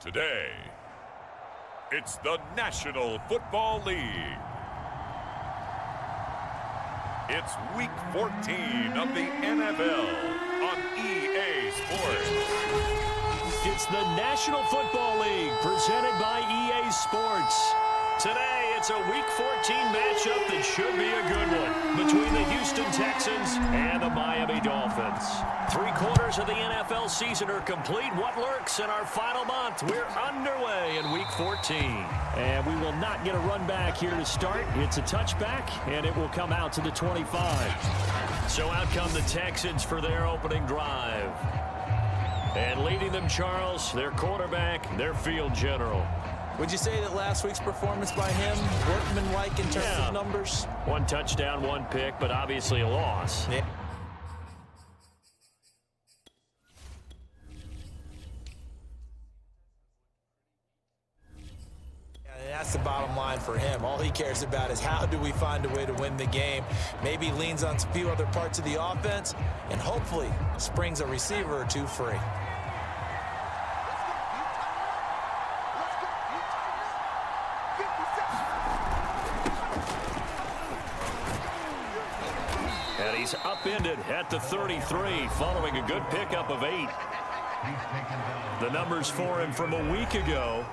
Today, it's the National Football League. It's Week 14 of the NFL on EA Sports. It's the National Football League presented by EA Sports. Today, it's a Week 14 matchup that should be a good one between the Houston Texans and the Miami Dolphins. 3/4 of the NFL season are complete. What lurks in our final month? We're underway in Week 14. And we will not get a run back here to start. It's a touchback, and it will come out to the 25. So out come the Texans for their opening drive. And leading them, Charles, their quarterback, their field general. Would you say that last week's performance by him, workmanlike in terms of numbers? 1 touchdown, 1 pick, but obviously a loss. Yeah. That's the bottom line for him. All he cares about is how do we find a way to win the game. Maybe leans on a few other parts of the offense and hopefully springs a receiver or two free. And he's upended at the 33 following a good pickup of 8. The numbers for him from a week ago: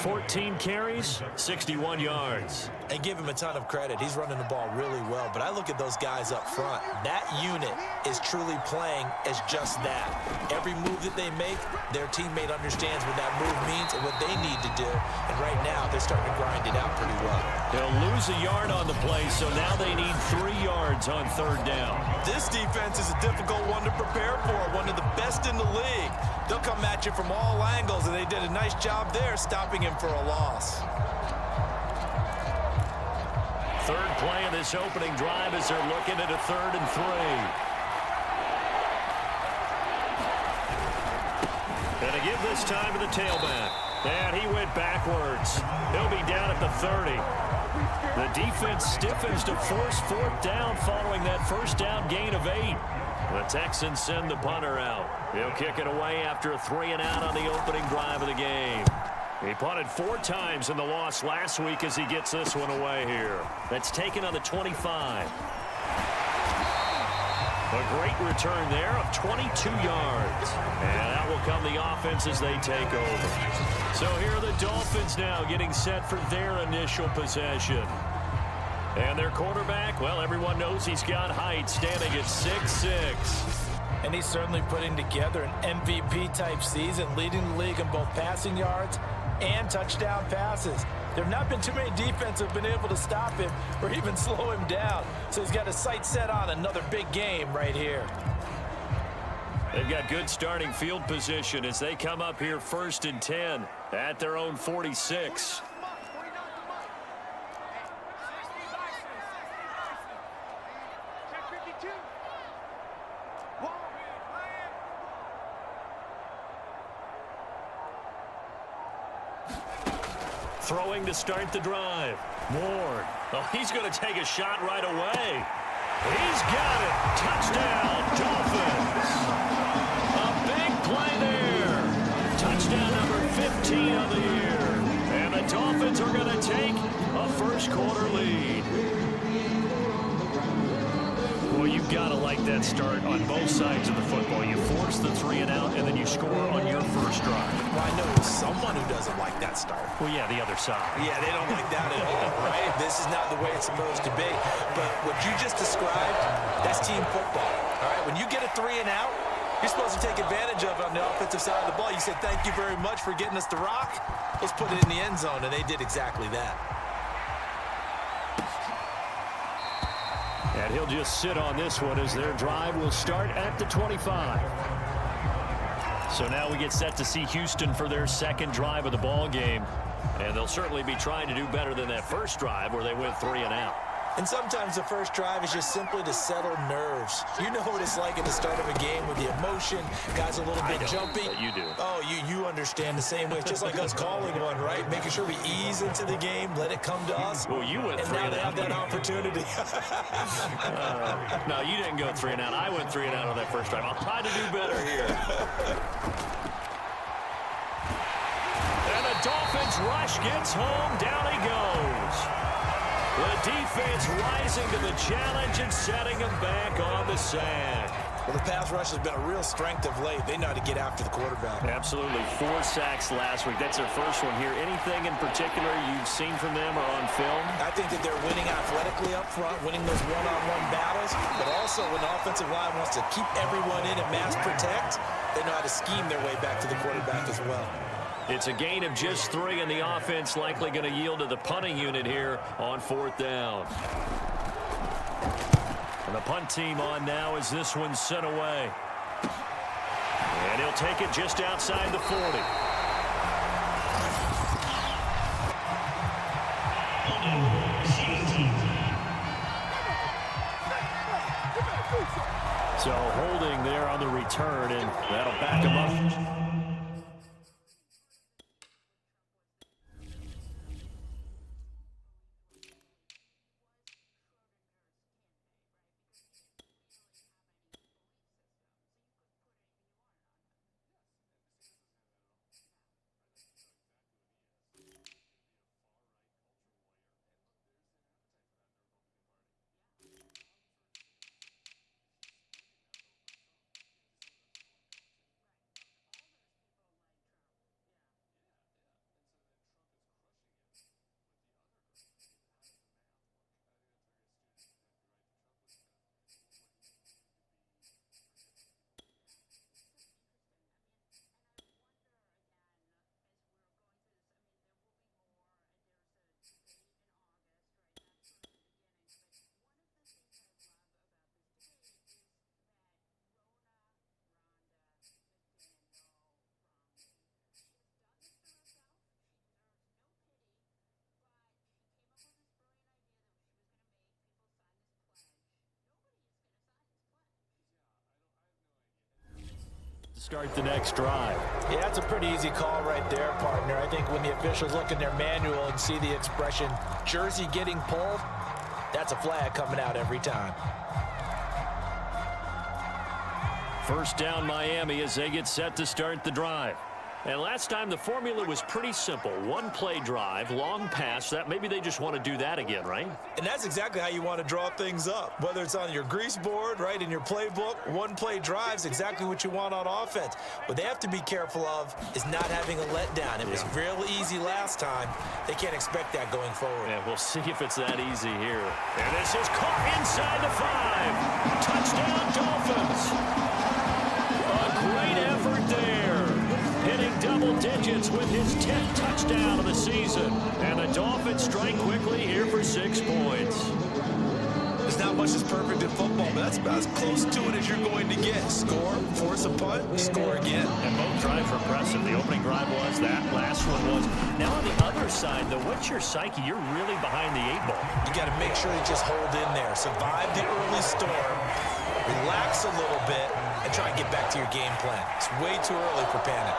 14 carries, 61 yards. And give him a ton of credit. He's running the ball really well. But I look at those guys up front. That unit is truly playing as just that. Every move that they make, their teammate understands what that move means and what they need to do. And right now, they're starting to grind it out pretty well. They'll lose a yard on the play, so now they need 3 yards on 3rd down. This defense is a difficult one to prepare for, one of the best in the league. They'll come at you from all angles, and they did a nice job there stopping him for a loss. 3rd play of this opening drive as they're looking at a 3rd and 3. And to give this time to the tailback. And he went backwards. He'll be down at the 30. The defense stiffens to force 4th down following that 1st down gain of 8. The Texans send the punter out. He'll kick it away after a 3-and-out on the opening drive of the game. He punted 4 times in the loss last week as he gets this one away here. That's taken on the 25. A great return there of 22 yards. And out will come the offense as they take over. So here are the Dolphins now getting set for their initial possession. And their quarterback, well, everyone knows he's got height, standing at 6'6". And he's certainly putting together an MVP-type season, leading the league in both passing yards and touchdown passes. There have not been too many defenses have been able to stop him or even slow him down. So he's got his sights set on another big game right here. They've got good starting field position as they come up here 1st and 10 at their own 46. Throwing to start the drive. Ward. Oh, he's going to take a shot right away. He's got it. Touchdown, Dolphins. A big play there. Touchdown number 15 of the year. And the Dolphins are going to take a 1st quarter lead. Well, you've got to like that start on both sides of the football. You force the 3-and-out, and then you score on your 1st drive. Well, I know someone who doesn't like that start. Well, yeah, the other side. Yeah, they don't like that at all, right? This is not the way it's supposed to be. But what you just described, that's team football, all right? When you get a 3-and-out, you're supposed to take advantage of it on the offensive side of the ball. You say, thank you very much for getting us the rock. Let's put it in the end zone, and they did exactly that. And he'll just sit on this one as their drive will start at the 25. So now we get set to see Houston for their 2nd drive of the ball game. And they'll certainly be trying to do better than that 1st drive where they went 3-and-out. And sometimes the 1st drive is just simply to settle nerves. You know what it's like at the start of a game with the emotion. Guys a little bit jumpy. You do. Oh, you understand the same way. It's just like us calling one, right? Making sure we ease into the game, let it come to us. Well, you went 3-and-out. And now they have that opportunity. No, you didn't go 3-and-out. I went 3-and-out on that 1st drive. I'll try to do better here. Dolphins rush gets home. Down he goes. The defense rising to the challenge and setting him back on the sack. Well, the pass rush has been a real strength of late. They know how to get after the quarterback. Absolutely. 4 sacks last week. That's their first one here. Anything in particular you've seen from them or on film? I think that they're winning athletically up front, winning those one-on-one battles, but also when the offensive line wants to keep everyone in and mass protect, they know how to scheme their way back to the quarterback as well. It's a gain of just 3, and the offense likely going to yield to the punting unit here on 4th down. And the punt team on now as this one's sent away. And he'll take it just outside the 40. So holding there on the return, and that'll back him up. Start the next drive. Yeah, that's a pretty easy call right there, partner. I think when the officials look in their manual and see the expression jersey getting pulled, that's a flag coming out every time. First down Miami as they get set to start the drive. And last time the formula was pretty simple. 1-play drive, long pass. That maybe they just want to do that again, right? And that's exactly how you want to draw things up. Whether it's on your grease board, right, in your playbook, 1-play drive's exactly what you want on offense. What they have to be careful of is not having a letdown. It was real easy last time. They can't expect that going forward. Yeah, we'll see if it's that easy here. And this is caught inside the 5. Touchdown Dolphins. A great effort there. Hitting double digits with his 10th touchdown of the season. And the Dolphins strike quickly here for 6 points. There's not much that's perfect in football, but that's about as close to it as you're going to get. Score, force a punt, score again. And both drives were impressive. The opening drive was, that last one was. Now on the other side, though, what's your psyche? You're really behind the 8 ball. You got to make sure you just hold in there. Survive the early storm, relax a little bit, and try and get back to your game plan. It's way too early for panic.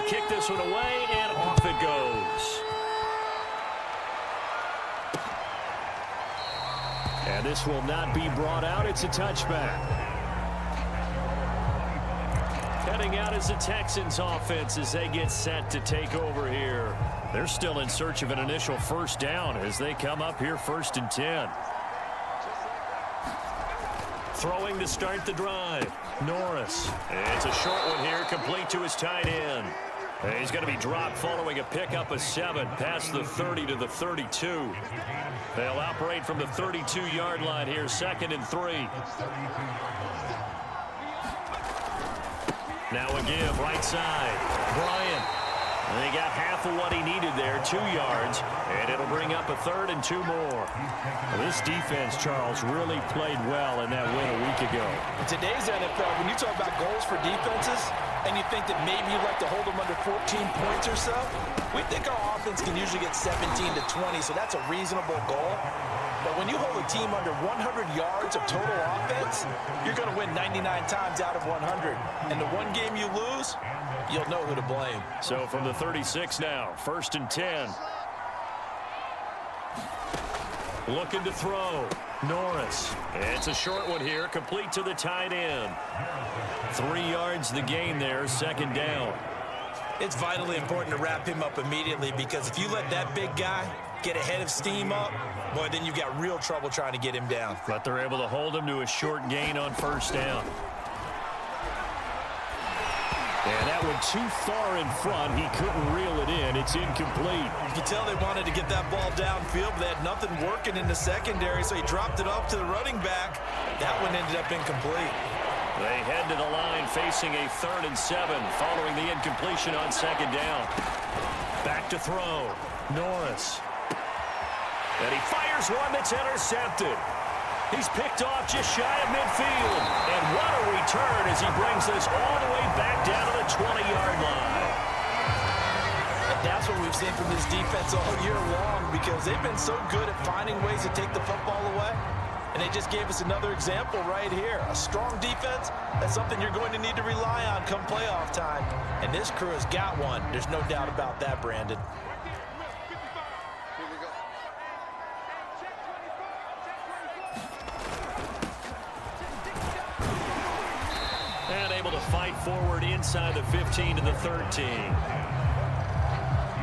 Kick this one away, and off it goes. And this will not be brought out. It's a touchback. Heading out is the Texans offense as they get set to take over here. They're still in search of an initial first down as they come up here 1st and 10. Throwing to start the drive. Norris. It's a short one here, complete to his tight end. He's going to be dropped following a pickup of 7 past the 30 to the 32. They'll operate from the 32-yard line here, 2nd and 3. Now a give, right side. Bryant. And he got half of what he needed there, 2 yards, and it'll bring up a 3rd and 2 more. Well, this defense, Charles, really played well in that win a week ago. In today's NFL, when you talk about goals for defenses, and you think that maybe you'd like to hold them under 14 points or so, we think our offense can usually get 17 to 20, so that's a reasonable goal. But when you hold a team under 100 yards of total offense, you're going to win 99 times out of 100. And the one game you lose, you'll know who to blame. So from the 36 now, 1st and 10. Looking to throw. Norris. It's a short one here, complete to the tight end. 3 yards the gain there, 2nd down. It's vitally important to wrap him up immediately, because if you let that big guy get ahead of steam up, boy, then you've got real trouble trying to get him down. But they're able to hold him to a short gain on 1st down. And that one too far in front. He couldn't reel it in. It's incomplete. You can tell they wanted to get that ball downfield, but they had nothing working in the secondary, so he dropped it off to the running back. That one ended up incomplete. They head to the line facing a 3rd and 7 following the incompletion on 2nd down. Back to throw. Norris. And he fires one that's intercepted. He's picked off just shy of midfield. And what a return as he brings this all the way back down to the 20-yard line. And that's what we've seen from this defense all year long, because they've been so good at finding ways to take the football away. And they just gave us another example right here. A strong defense, that's something you're going to need to rely on come playoff time. And this crew has got one. There's no doubt about that, Brandon. And able to fight forward inside the 15 to the 13.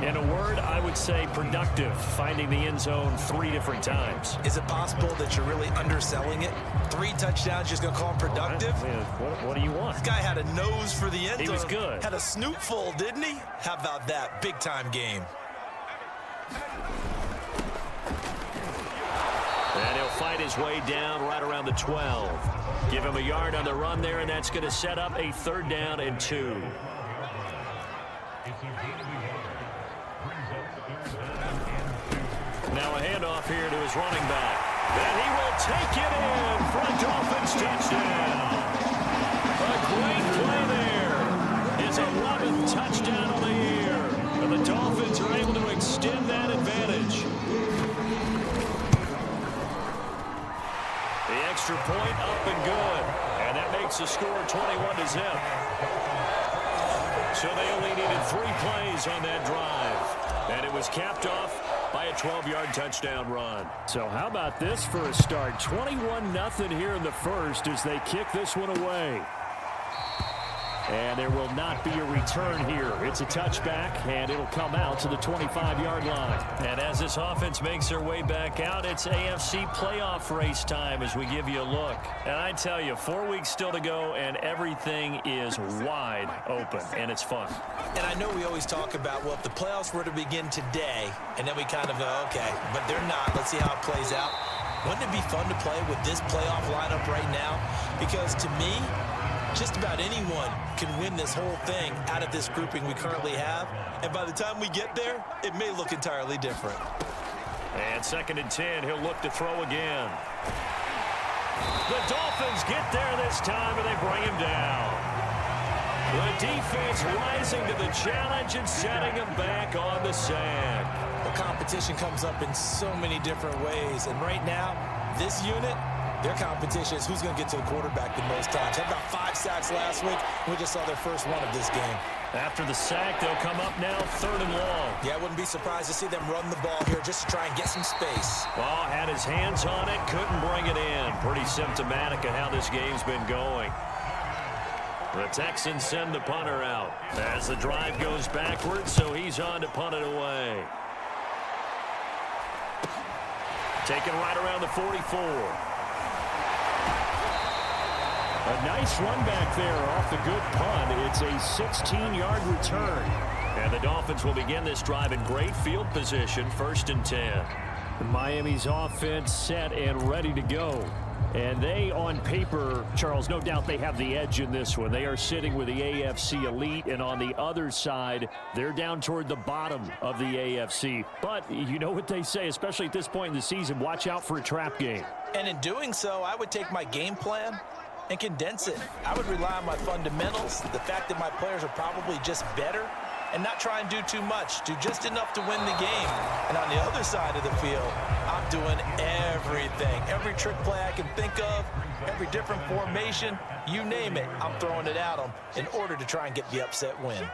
In a word, I would say productive, finding the end zone 3 different times. Is it possible that you're really underselling it? 3 touchdowns, just going to call him productive? What do you want? This guy had a nose for the end zone. He was good. Had a snoot full, didn't he? How about that? Big-time game. And he'll fight his way down right around the 12. Give him a yard on the run there, and that's going to set up a 3rd down and 2. Now a handoff here to his running back. And he will take it in for a Dolphins touchdown. A great play there. His 11th touchdown of the year. And the Dolphins are able to extend that advantage. The extra point up and good. And that makes the score 21 to zip. So they only needed 3 plays on that drive. And it was capped off by a 12-yard touchdown run. So how about this for a start? 21-0 here in the first as they kick this one away. And there will not be a return here. It's a touchback, and it'll come out to the 25-yard line. And as this offense makes their way back out, it's AFC playoff race time as we give you a look. And I tell you, 4 weeks still to go, and everything is wide open, and it's fun. And I know we always talk about, well, if the playoffs were to begin today, and then we kind of go, okay, but they're not. Let's see how it plays out. Wouldn't it be fun to play with this playoff lineup right now? Because to me, just about anyone can win this whole thing out of this grouping we currently have. And by the time we get there, it may look entirely different. And 2nd and 10, he'll look to throw again. The Dolphins get there this time, and they bring him down. The defense rising to the challenge and setting him back on the sand. The competition comes up in so many different ways. And right now, this unit, their competition is who's going to get to the quarterback the most times. Had about 5 sacks last week. We just saw their first one of this game. After the sack, they'll come up now 3rd and long. Yeah, I wouldn't be surprised to see them run the ball here just to try and get some space. Well, had his hands on it, couldn't bring it in. Pretty symptomatic of how this game's been going. The Texans send the punter out as the drive goes backwards, so he's on to punt it away. Taken right around the 44. A nice run back there off the good punt. It's a 16-yard return. And the Dolphins will begin this drive in great field position, 1st and 10. Miami's offense set and ready to go. And they, on paper, Charles, no doubt they have the edge in this one. They are sitting with the AFC elite, and on the other side, they're down toward the bottom of the AFC. But you know what they say, especially at this point in the season, watch out for a trap game. And in doing so, I would take my game plan and condense it. I would rely on my fundamentals, the fact that my players are probably just better, and not try and do too much, do just enough to win the game. And on the other side of the field, I'm doing everything. Every trick play I can think of, every different formation, you name it, I'm throwing it at them in order to try and get the upset win.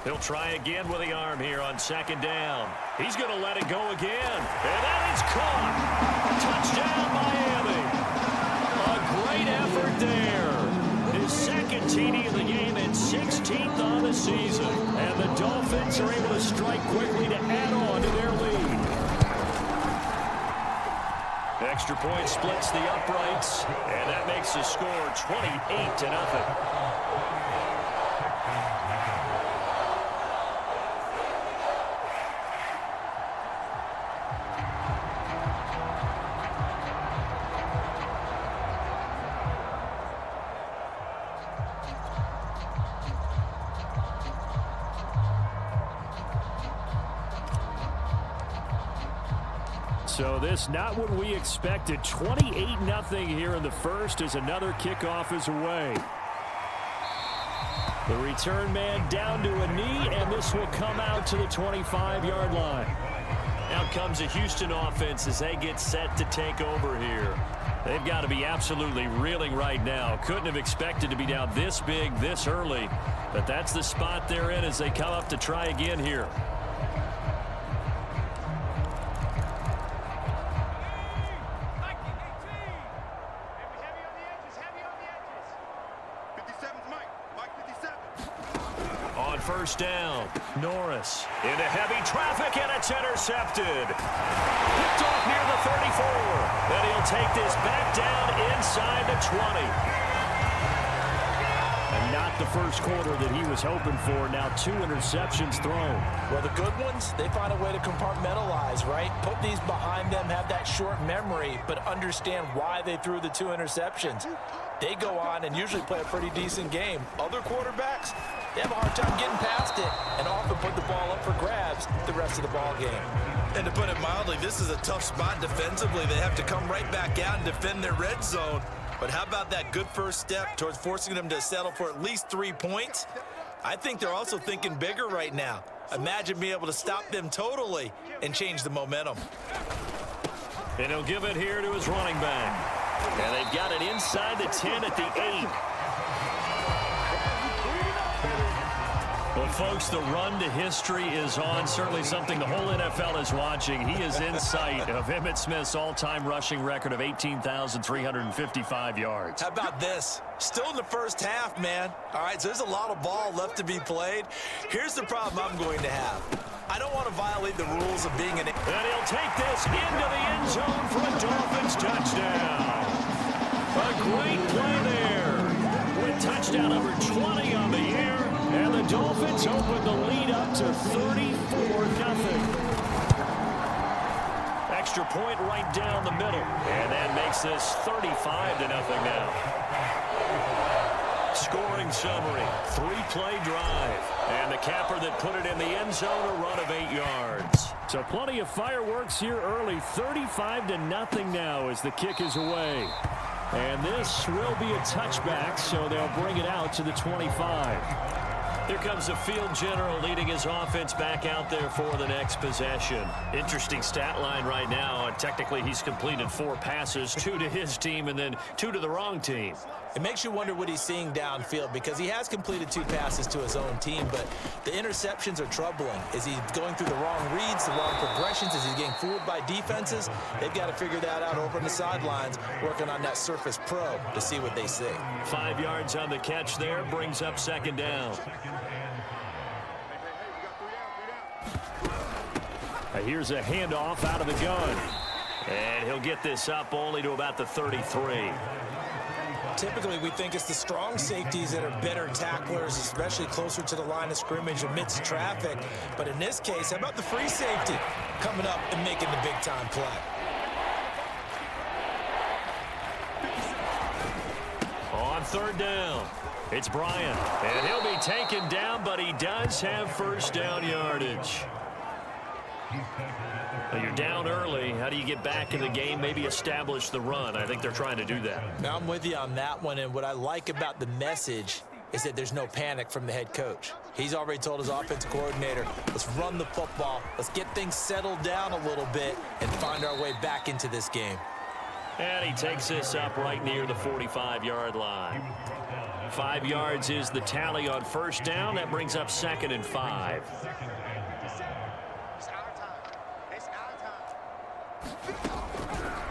He'll try again with the arm here on 2nd down. He's going to let it go again. And that is caught. Touchdown, Miami. A great effort there. His 2nd TD of the game and 16th on the season. And the Dolphins are able to strike quickly to add on to their lead. Extra point splits the uprights. And that makes the score 28-0. So this not what we expected. 28-0 here in the first as another kickoff is away. The return man down to a knee, and this will come out to the 25-yard line. Out comes the Houston offense as they get set to take over here. They've got to be absolutely reeling right now. Couldn't have expected to be down this big, this early. But that's the spot they're in as they come up to try again here. First down, Norris into heavy traffic, and it's intercepted. Picked off near the 34. Then he'll take this back down inside the 20. And not the first quarter that he was hoping for. Now 2 interceptions thrown. Well, the good ones, they find a way to compartmentalize, right? Put these behind them, have that short memory, but understand why they threw the 2 interceptions. They go on and usually play a pretty decent game. Other quarterbacks, they have a hard time getting past it and often put the ball up for grabs the rest of the ball game. And to put it mildly, this is a tough spot defensively. They have to come right back out and defend their red zone. But how about that good first step towards forcing them to settle for at least 3 points? I think they're also thinking bigger right now. Imagine being able to stop them totally and change the momentum. And he'll give it here to his running back. And they've got it inside the 10 at the 8. Well, folks, the run to history is on. Certainly something the whole NFL is watching. He is in sight of Emmitt Smith's all-time rushing record of 18,355 yards. How about this? Still in the first half, man. All right, so there's a lot of ball left to be played. Here's the problem I'm going to have. I don't want to violate the rules of being an... And he'll take this into the end zone for a Dolphins touchdown. A great play there. With touchdown number 20 on the year. And the Dolphins open the lead up to 34-0. Extra point right down the middle. And that makes this 35-0 now. Scoring summary, 3-play drive. And the capper that put it in the end zone, a run of 8 yards. So plenty of fireworks here early. 35-0 now as the kick is away. And this will be a touchback, so they'll bring it out to the 25. Here comes the field general leading his offense back out there for the next possession. Interesting stat line right now. Technically, he's completed 4 passes, 2 to his team and then 2 to the wrong team. It makes you wonder what he's seeing downfield because he has completed 2 passes to his own team, but the interceptions are troubling. Is he going through the wrong reads, the wrong progressions? Is he getting fooled by defenses? They've got to figure that out over on the sidelines, working on that Surface Pro to see what they see. 5 yards on the catch there, brings up 2nd down. Here's a handoff out of the gun. And he'll get this up only to about the 33. Typically, we think it's the strong safeties that are better tacklers, especially closer to the line of scrimmage amidst traffic. But in this case, how about the free safety coming up and making the big-time play? On 3rd down, it's Bryant. And he'll be taken down, but he does have first down yardage. Well, you're down early. How do you get back in the game, maybe establish the run? I think they're trying to do that. Now, I'm with you on that one, and what I like about the message is that there's no panic from the head coach. He's already told his offensive coordinator, let's run the football, let's get things settled down a little bit and find our way back into this game. And he takes this up right near the 45-yard line. 5 yards is the tally on first down. That brings up 2nd and 5.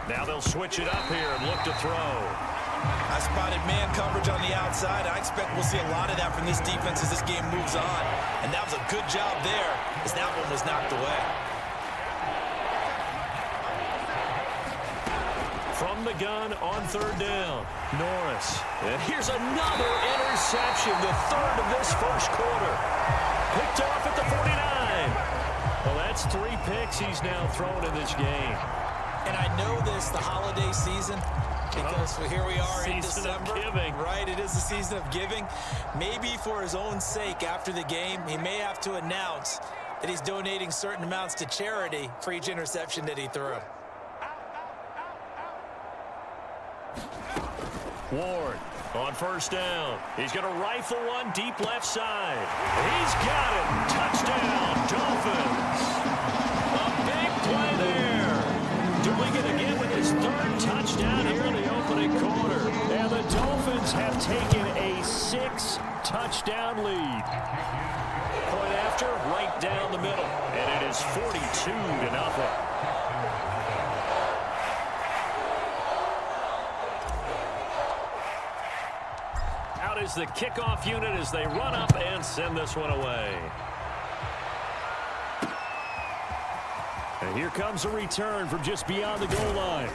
Now they'll switch it up here and look to throw. I spotted man coverage on the outside. I expect we'll see a lot of that from this defense as this game moves on. And that was a good job there as that one was knocked away. From the gun on 3rd down, Norris. And here's another interception, the 3rd of this first quarter. Picked off at the 49. Well, that's 3 picks he's now thrown in this game. And I know this, the holiday season, because here we are in Season of December. giving. Right, it is the season of giving. Maybe for his own sake after the game, he may have to announce that he's donating certain amounts to charity for each interception that he threw. Ward on first down. He's going to rifle one deep left side. He's got it. Touchdown, Dolphins. A big play there. Doing it again with his 3rd touchdown here in the opening quarter. And the Dolphins have taken a 6-touchdown lead. Point after, right down the middle. And it is 42-0. Is the kickoff unit as they run up and send this one away. And here comes a return from just beyond the goal line.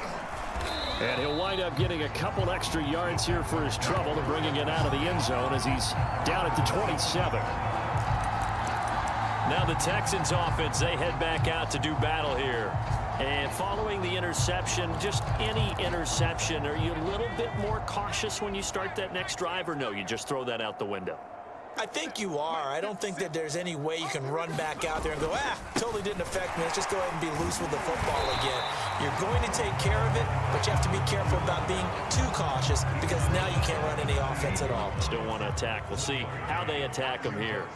And he'll wind up getting a couple extra yards here for his trouble and bringing it out of the end zone as he's down at the 27. Now the Texans offense, they head back out to do battle here. And following the interception, just any interception, are you a little bit more cautious when you start that next drive, or no, you just throw that out the window? I think you are. I don't think that there's any way you can run back out there and go, totally didn't affect me. Let's just go ahead and be loose with the football again. You're going to take care of it, but you have to be careful about being too cautious because now you can't run any offense at all. Still want to attack. We'll see how they attack him here.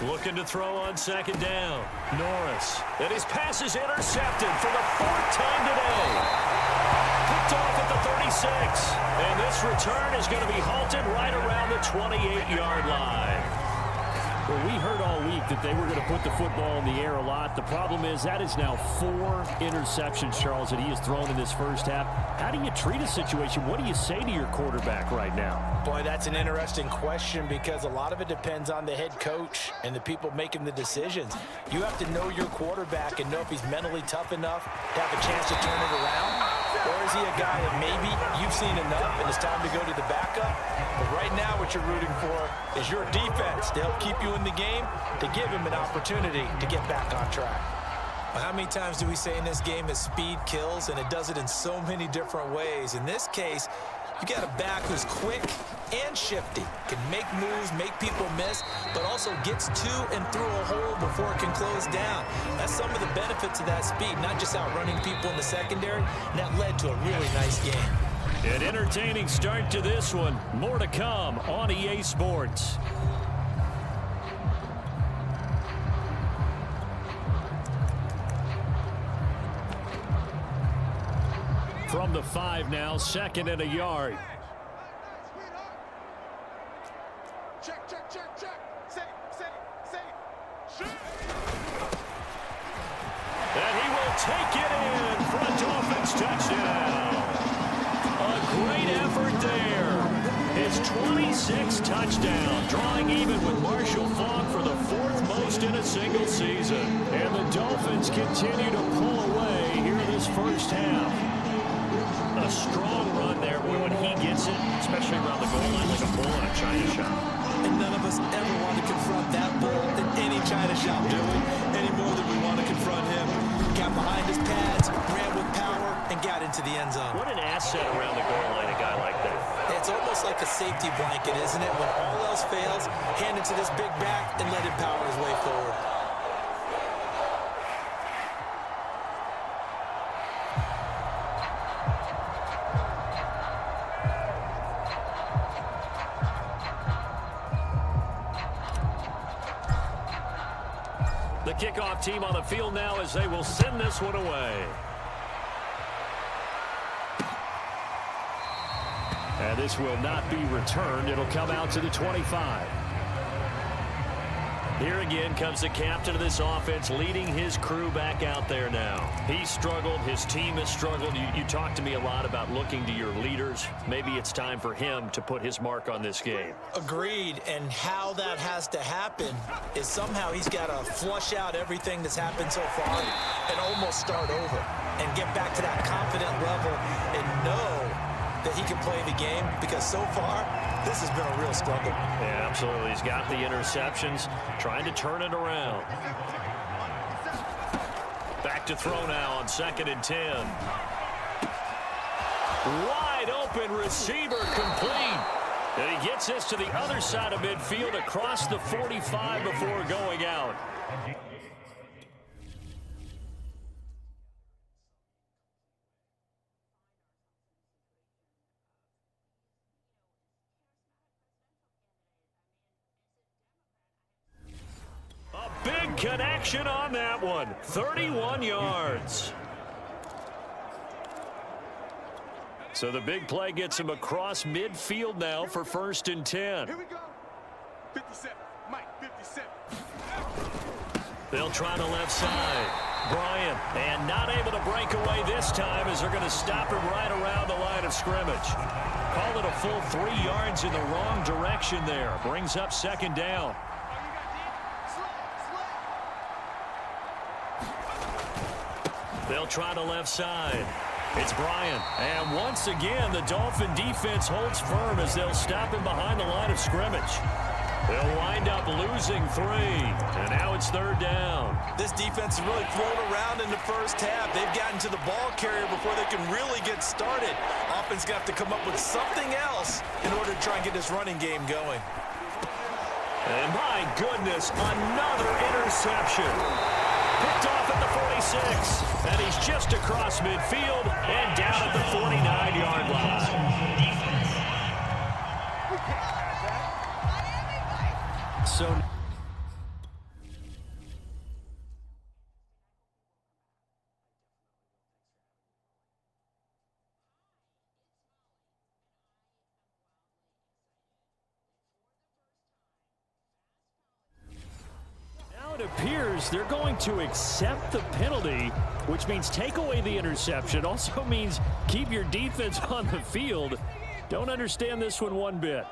Looking to throw on 2nd down. Norris. And his pass is intercepted for the 4th time today. Picked off at the 36. And this return is going to be halted right around the 28-yard line. Well, we heard all week that they were going to put the football in the air a lot. The problem is that is now 4 interceptions, Charles, that he has thrown in this first half. How do you treat a situation? What do you say to your quarterback right now? Boy, that's an interesting question because a lot of it depends on the head coach and the people making the decisions. You have to know your quarterback and know if he's mentally tough enough to have a chance to turn it around. Or is he a guy that maybe you've seen enough and it's time to go to the backup? But right now what you're rooting for is your defense to help keep you in the game, to give him an opportunity to get back on track. Well, how many times do we say in this game that speed kills, and it does it in so many different ways? In this case, you got a back who's quick and shifty, can make moves, make people miss, but also gets to and through a hole before it can close down. That's some of the benefits of that speed, not just outrunning people in the secondary, and that led to a really nice game. An entertaining start to this one. More to come on EA Sports. From the 5 now, 2nd and a yard. Check, check, check, check. Safe. Shoot. And he will take it in for a Dolphins touchdown. A great effort there. His 26th touchdown, drawing even with Marshall Faulk for the 4th most in a single season. And the Dolphins continue to pull away here in this first half. A strong run there when he gets it, especially around the goal line, like a bull in a china shop. And none of us ever want to confront that bull in any china shop, do we? Any more than we want to confront him. Got behind his pads, ran with power, and got into the end zone. What an asset around the goal line, a guy like that. It's almost like a safety blanket, isn't it? When all else fails, hand it to this big back and let him power his way forward. The kickoff team on the field now as they will send this one away. And this will not be returned. It'll come out to the 25. Here again comes the captain of this offense leading his crew back out there now. He struggled. His team has struggled. You talk to me a lot about looking to your leaders. Maybe it's time for him to put his mark on this game. Agreed, and how that has to happen is somehow he's got to flush out everything that's happened so far and almost start over and get back to that confident level and know that he can play the game, because so far this has been a real struggle. Yeah, absolutely. He's got the interceptions, trying to turn it around. Back to throw now on 2nd and 10. Wide open receiver complete. And he gets this to the other side of midfield across the 45 before going out. Big connection on that one. 31 yards. So the big play gets him across midfield now for 1st and 10. Here we go. 57. Mike, 57. They'll try the left side. Bryant, and not able to break away this time as they're going to stop him right around the line of scrimmage. Call it a full 3 yards in the wrong direction there. Brings up 2nd down. They'll try the left side. It's Bryant. And once again, the Dolphin defense holds firm as they'll stop him behind the line of scrimmage. They'll wind up losing 3. And now it's 3rd down. This defense has really thrown around in the first half. They've gotten to the ball carrier before they can really get started. Offense got to come up with something else in order to try and get this running game going. And my goodness, another interception. Picked off at the 46, and he's just across midfield and down at the 49-yard line. So it appears they're going to accept the penalty, which means take away the interception. Also means keep your defense on the field. Don't understand this one bit.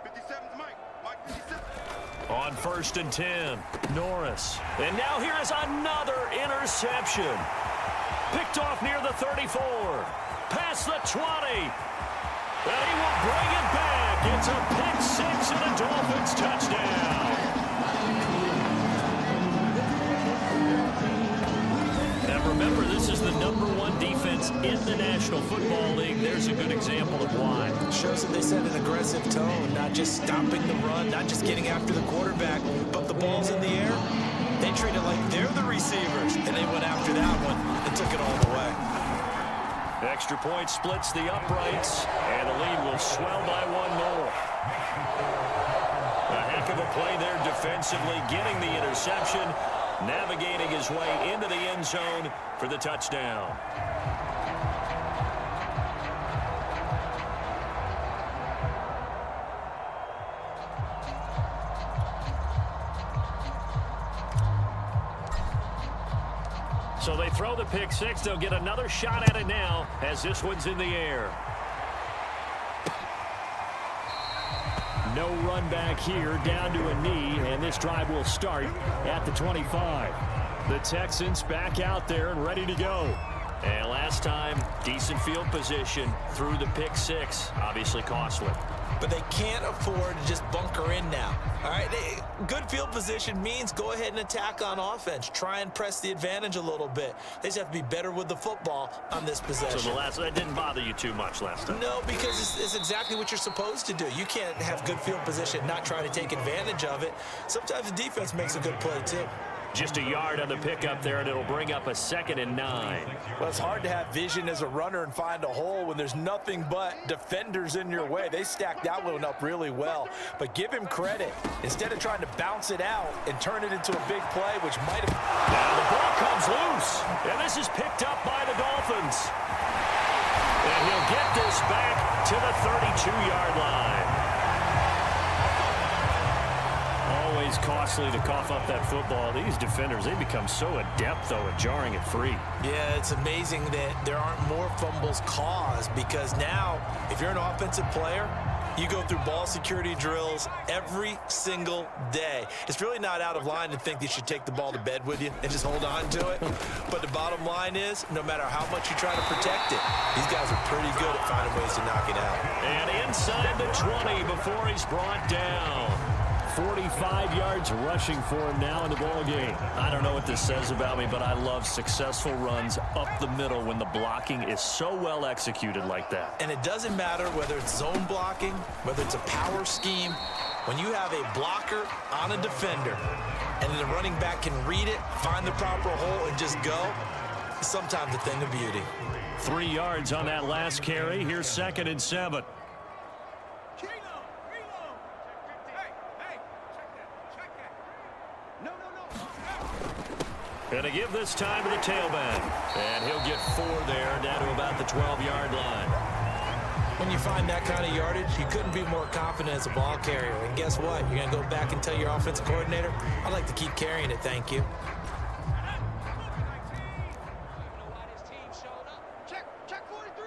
57's Mike. Mike 57. On 1st and 10, Norris. And now here is another interception. Picked off near the 34. Past the 20. And he will bring it back. It's a pick 6 and a Dolphins touchdown. Now remember, this is the #1 defense in the National Football League. There's a good example of why. Shows that they set an aggressive tone, not just stopping the run, not just getting after the quarterback, but the ball's in the air. They treat it like they're the receivers, and they went after that one and took it all the way. extra point splits the uprights, and the lead will swell by one more. A heck of a play there defensively, getting the interception, navigating his way into the end zone for the touchdown. So they throw the pick six. They'll get another shot at it now as this one's in the air. No run back here, down to a knee, and this drive will start at the 25. The Texans back out there and ready to go. And last time, decent field position through the pick six, obviously costly. But they can't afford to just bunker in now. All right, good field position means go ahead and attack on offense. Try and press the advantage a little bit. They just have to be better with the football on this possession. So that didn't bother you too much last time? No, because it's exactly what you're supposed to do. You can't have good field position and not try to take advantage of it. Sometimes the defense makes a good play, too. Just a yard on the pickup there, and it'll bring up a 2nd and 9. Well, it's hard to have vision as a runner and find a hole when there's nothing but defenders in your way. They stacked that one up really well. But give him credit. Instead of trying to bounce it out and turn it into a big play, which might have... Now the ball comes loose, and this is picked up by the Dolphins. And he'll get this back to the 32-yard line. Always costly to cough up that football. These defenders, they become so adept, though, at jarring it free. Yeah, it's amazing that there aren't more fumbles caused because now, if you're an offensive player, you go through ball security drills every single day. It's really not out of line to think you should take the ball to bed with you and just hold on to it. But the bottom line is, no matter how much you try to protect it, these guys are pretty good at finding ways to knock it out. And inside the 20 before he's brought down. 45 yards rushing for him now in the ball game. I don't know what this says about me, but I love successful runs up the middle when the blocking is so well executed like that. And it doesn't matter whether it's zone blocking, whether it's a power scheme. When you have a blocker on a defender and then the running back can read it, find the proper hole, and just go, it's sometimes a thing of beauty. 3 yards on that last carry. Here's 2nd and 7. Going to give this time to the tailback. And he'll get 4 there, down to about the 12-yard line. When you find that kind of yardage, you couldn't be more confident as a ball carrier. And guess what? You're going to go back and tell your offensive coordinator, I'd like to keep carrying it, thank you. Check 43.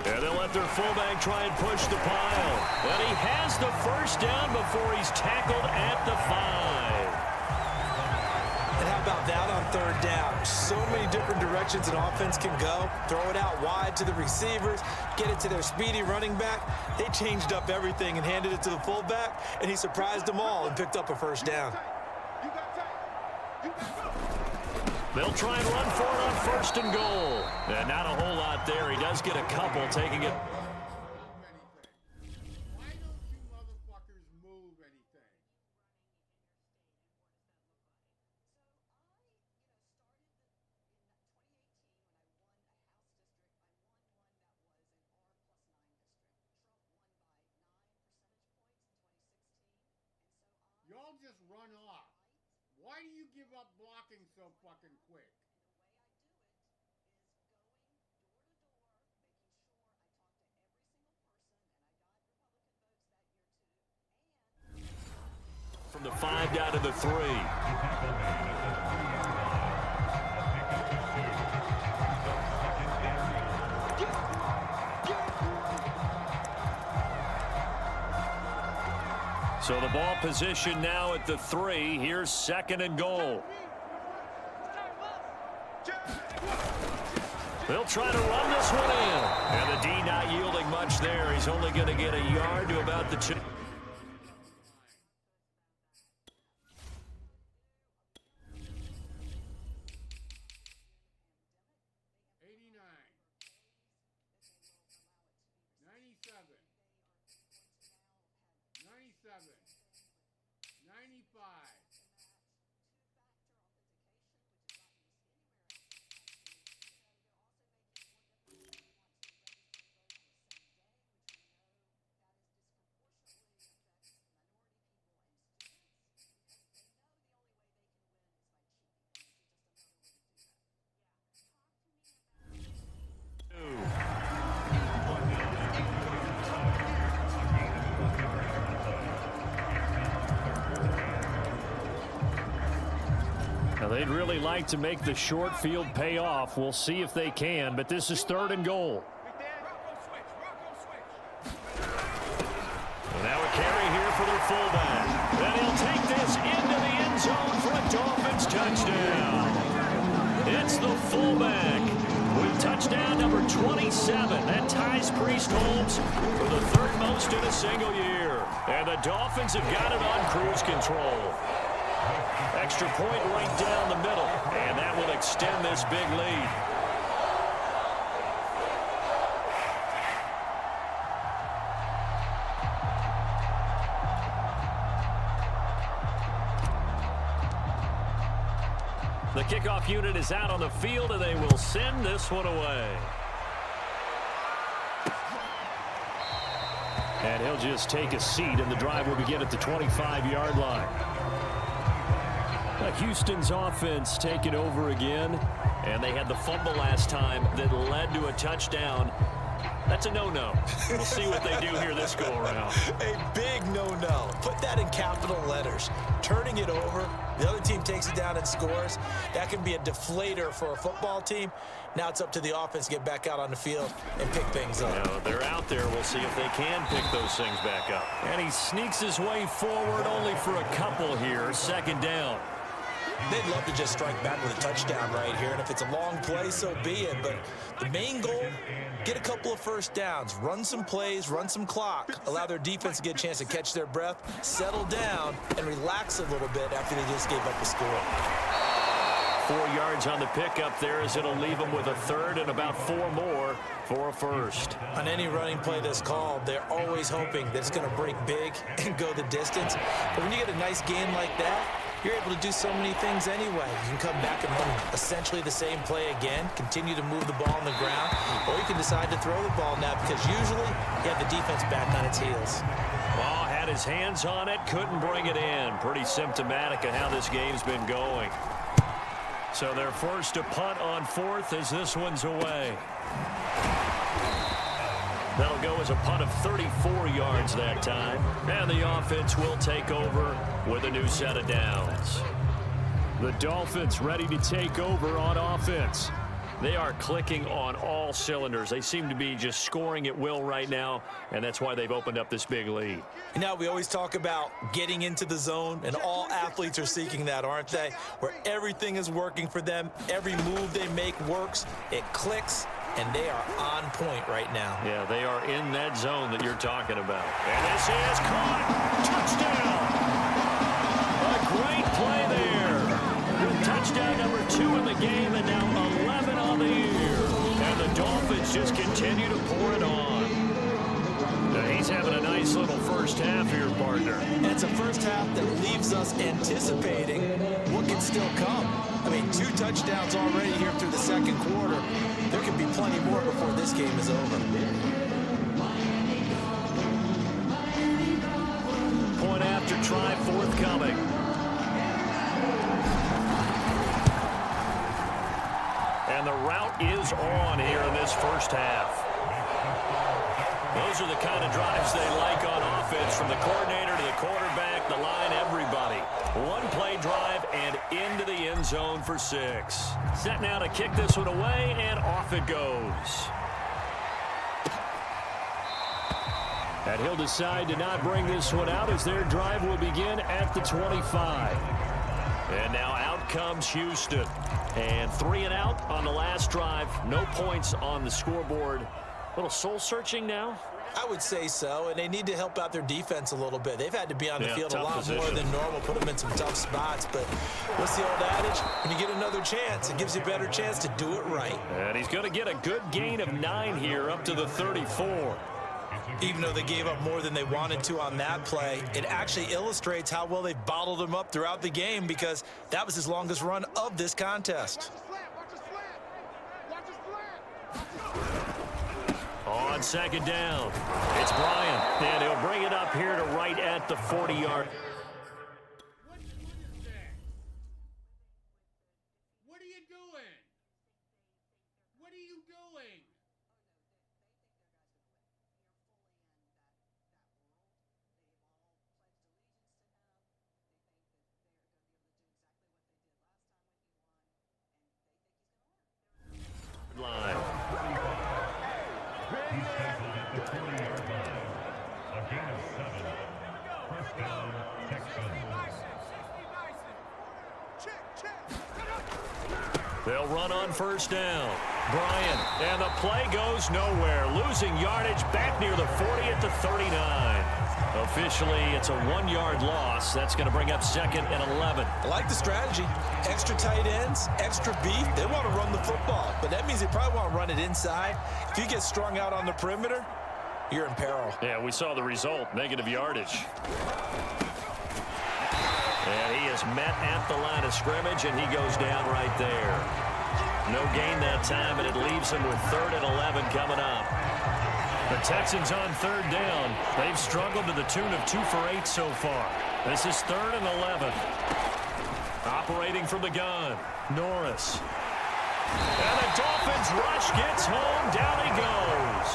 And they'll let their fullback try and push the pile. And he has the first down before he's tackled at the 5. And how about that on 3rd down? So many different directions an offense can go. Throw it out wide to the receivers, get it to their speedy running back. They changed up everything and handed it to the fullback, and he surprised them all and picked up a first down. They'll try and run for it on 1st and goal. And not a whole lot there. He does get a couple, taking it. Why don't you motherfuckers move anything? Y'all just run off. Why do you give up blocking so fucking quick? From the 5 down to the 3. So the ball position now at the 3. Here's 2nd and goal. They'll try to run this one in. And the D not yielding much there. He's only going to get a yard to about the 2. 95, Now, they'd really like to make the short field pay off. We'll see if they can, but this is 3rd and goal. And now a carry here for their fullback. And he'll take this into the end zone for a Dolphins touchdown. It's the fullback with touchdown number 27. That ties Priest Holmes for the 3rd most in a single year. And the Dolphins have got it on cruise control. Extra point right down the middle, and that will extend this big lead. The kickoff unit is out on the field, and they will send this one away. And he'll just take a seat, and the drive will begin at the 25-yard line. Houston's offense taking over again, and they had the fumble last time that led to a touchdown. That's a no-no. We'll see what they do here this go-around. A big no-no. Put that in capital letters. Turning it over, the other team takes it down and scores. That can be a deflator for a football team. Now it's up to the offense to get back out on the field and pick things up. Now, they're out there. We'll see if they can pick those things back up. And he sneaks his way forward only for a couple here. 2nd down. They'd love to just strike back with a touchdown right here, and if it's a long play, so be it. But the main goal, get a couple of first downs, run some plays, run some clock, allow their defense to get a chance to catch their breath, settle down, and relax a little bit after they just gave up a score. 4 yards on the pickup there as it'll leave them with a 3rd and about 4 more for a 1st. On any running play that's called, they're always hoping that it's going to break big and go the distance. But when you get a nice gain like that, you're able to do so many things anyway. You can come back and run essentially the same play again, continue to move the ball on the ground, or you can decide to throw the ball now because usually you have the defense back on its heels. Ball had his hands on it, couldn't bring it in. Pretty symptomatic of how this game's been going. So they're forced to punt on 4th as this one's away. That'll go as a punt of 34 yards that time. And the offense will take over with a new set of downs. The Dolphins ready to take over on offense. They are clicking on all cylinders. They seem to be just scoring at will right now, and that's why they've opened up this big lead. You know, we always talk about getting into the zone, and all athletes are seeking that, aren't they? Where everything is working for them, every move they make works, it clicks, and they are on point right now. Yeah, they are in that zone that you're talking about. And this is caught. Touchdown. A great play there. With touchdown number 2 in the game and now 11 on the year. And the Dolphins just continue to pour it on. Now he's having a nice little first half here, partner. And it's a first half that leaves us anticipating what can still come. I mean, 2 touchdowns already here through the 2nd quarter. There could be plenty more before this game is over. Point after try forthcoming. And the route is on here in this first half. Those are the kind of drives they like on offense, from the coordinator to the quarterback, the line, everybody. 1-play drive and into the end zone for 6. Set now to kick this one away, and off it goes. And he'll decide to not bring this one out as their drive will begin at the 25. And now out comes Houston. And 3 and out on the last drive. No points on the scoreboard. A little soul-searching now? I would say so, and they need to help out their defense a little bit. They've had to be on the field a lot more than normal, put them in some tough spots. But what's the old adage? When you get another chance, it gives you a better chance to do it right. And he's going to get a good gain of 9 here up to the 34. Even though they gave up more than they wanted to on that play, it actually illustrates how well they've bottled him up throughout the game, because that was his longest run of this contest. On 2nd down, it's Bryant, and he'll bring it up here to right at the 40-yard. What are you doing? What are you doing? They'll run on first down. Bryant, and the play goes nowhere. Losing yardage back near the 40 at the 39. Officially, it's a 1-yard loss. That's going to bring up 2nd and 11. I like the strategy. Extra tight ends, extra beef. They want to run the football, but that means they probably want to run it inside. If you get strung out on the perimeter, you're in peril. Yeah, we saw the result, negative yardage. And he is met at the line of scrimmage, and he goes down right there. No gain that time, and it leaves him with 3rd and 11 coming up. The Texans on 3rd down. They've struggled to the tune of 2 for 8 so far. This is 3rd and 11. Operating from the gun, Norris. And the Dolphins rush gets home. Down he goes.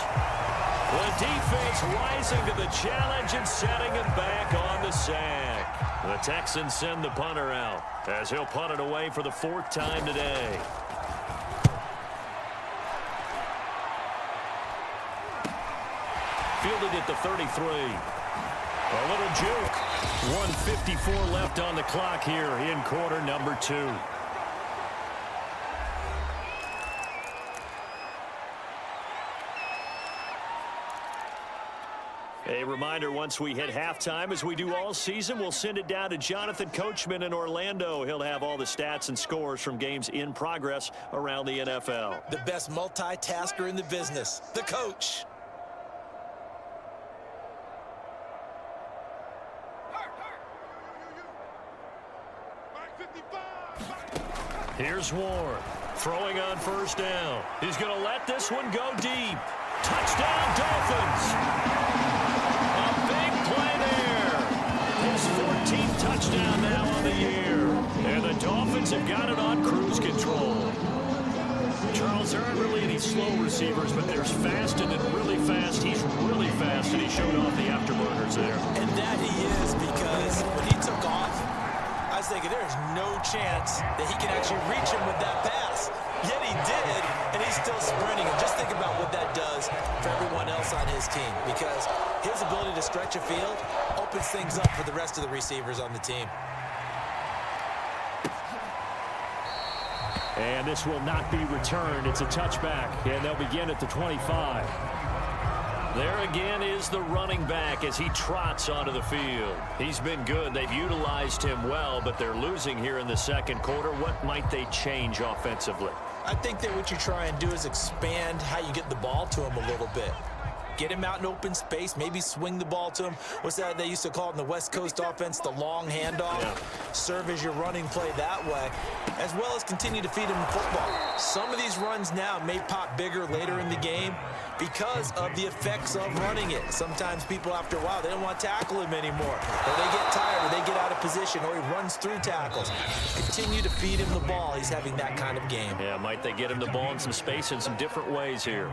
The defense rising to the challenge and setting him back on the sack. The Texans send the punter out as he'll punt it away for the 4th time today. Fielded at the 33. A little juke. 1:54 left on the clock here in quarter number 2. A reminder, once we hit halftime, as we do all season, we'll send it down to Jonathan Coachman in Orlando. He'll have all the stats and scores from games in progress around the NFL. The best multitasker in the business, the coach. Here's Warren, throwing on first down. He's going to let this one go deep. Touchdown, Dolphins! A big play there. His 14th touchdown now on the year. And the Dolphins have got it on cruise control. Charles, there aren't really any slow receivers, but there's fast and then really fast. He's really fast, and he showed off the afterburners there. And that he is, because when he took off, I was thinking there is no chance that he can actually reach him with that pass. Yet he did, and he's still sprinting. And just think about what that does for everyone else on his team, because his ability to stretch a field opens things up for the rest of the receivers on the team. And this will not be returned. It's a touchback, and they'll begin at the 25. There again is the running back as he trots onto the field. He's been good. They've utilized him well, but they're losing here in the 2nd quarter. What might they change offensively? I think that what you try and do is expand how you get the ball to him a little bit. Get him out in open space, maybe swing the ball to him. What's that they used to call it in the West Coast offense, the long handoff? Yeah. Serve as your running play that way, as well as continue to feed him the football. Some of these runs now may pop bigger later in the game because of the effects of running it. Sometimes people, after a while, they don't want to tackle him anymore. Or they get tired, or they get out of position, or he runs through tackles. Continue to feed him the ball. He's having that kind of game. Yeah, might they get him the ball in some space in some different ways here.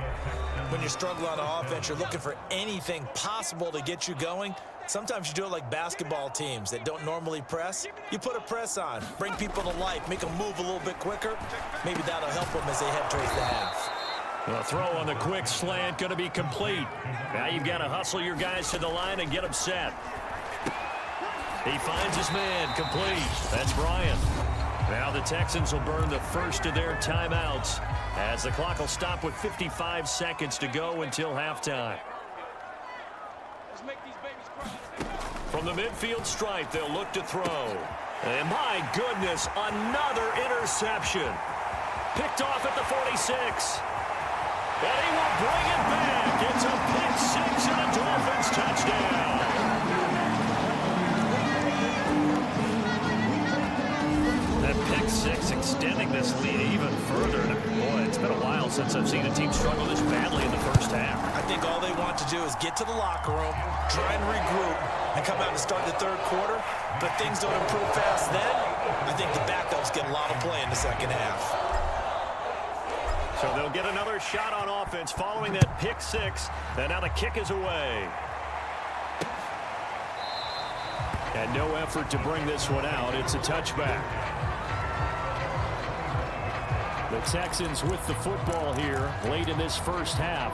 When you're struggling on offense, you're looking for anything possible to get you going. Sometimes you do it like basketball teams that don't normally press. You put a press on, bring people to life, make them move a little bit quicker. Maybe that'll help them as they head towards the half. The throw on the quick slant going to be complete. Now you've got to hustle your guys to the line and get them set. He finds his man, complete. That's Bryant. Now the Texans will burn the first of their timeouts as the clock will stop with 55 seconds to go until halftime. From the midfield stripe, they'll look to throw. And my goodness, another interception. Picked off at the 46. And he will bring it back. It's a pick 6 and a Dolphins touchdown. That pick 6 extending this lead even further. Boy, it's been a while since I've seen a team struggle this badly in the first half. I think all they want to do is get to the locker room, try and regroup, and come out and start the 3rd quarter. But things don't improve fast then. I think the backups get a lot of play in the 2nd half. So they'll get another shot on offense following that pick 6. And now the kick is away. And no effort to bring this one out. It's a touchback. The Texans with the football here late in this first half.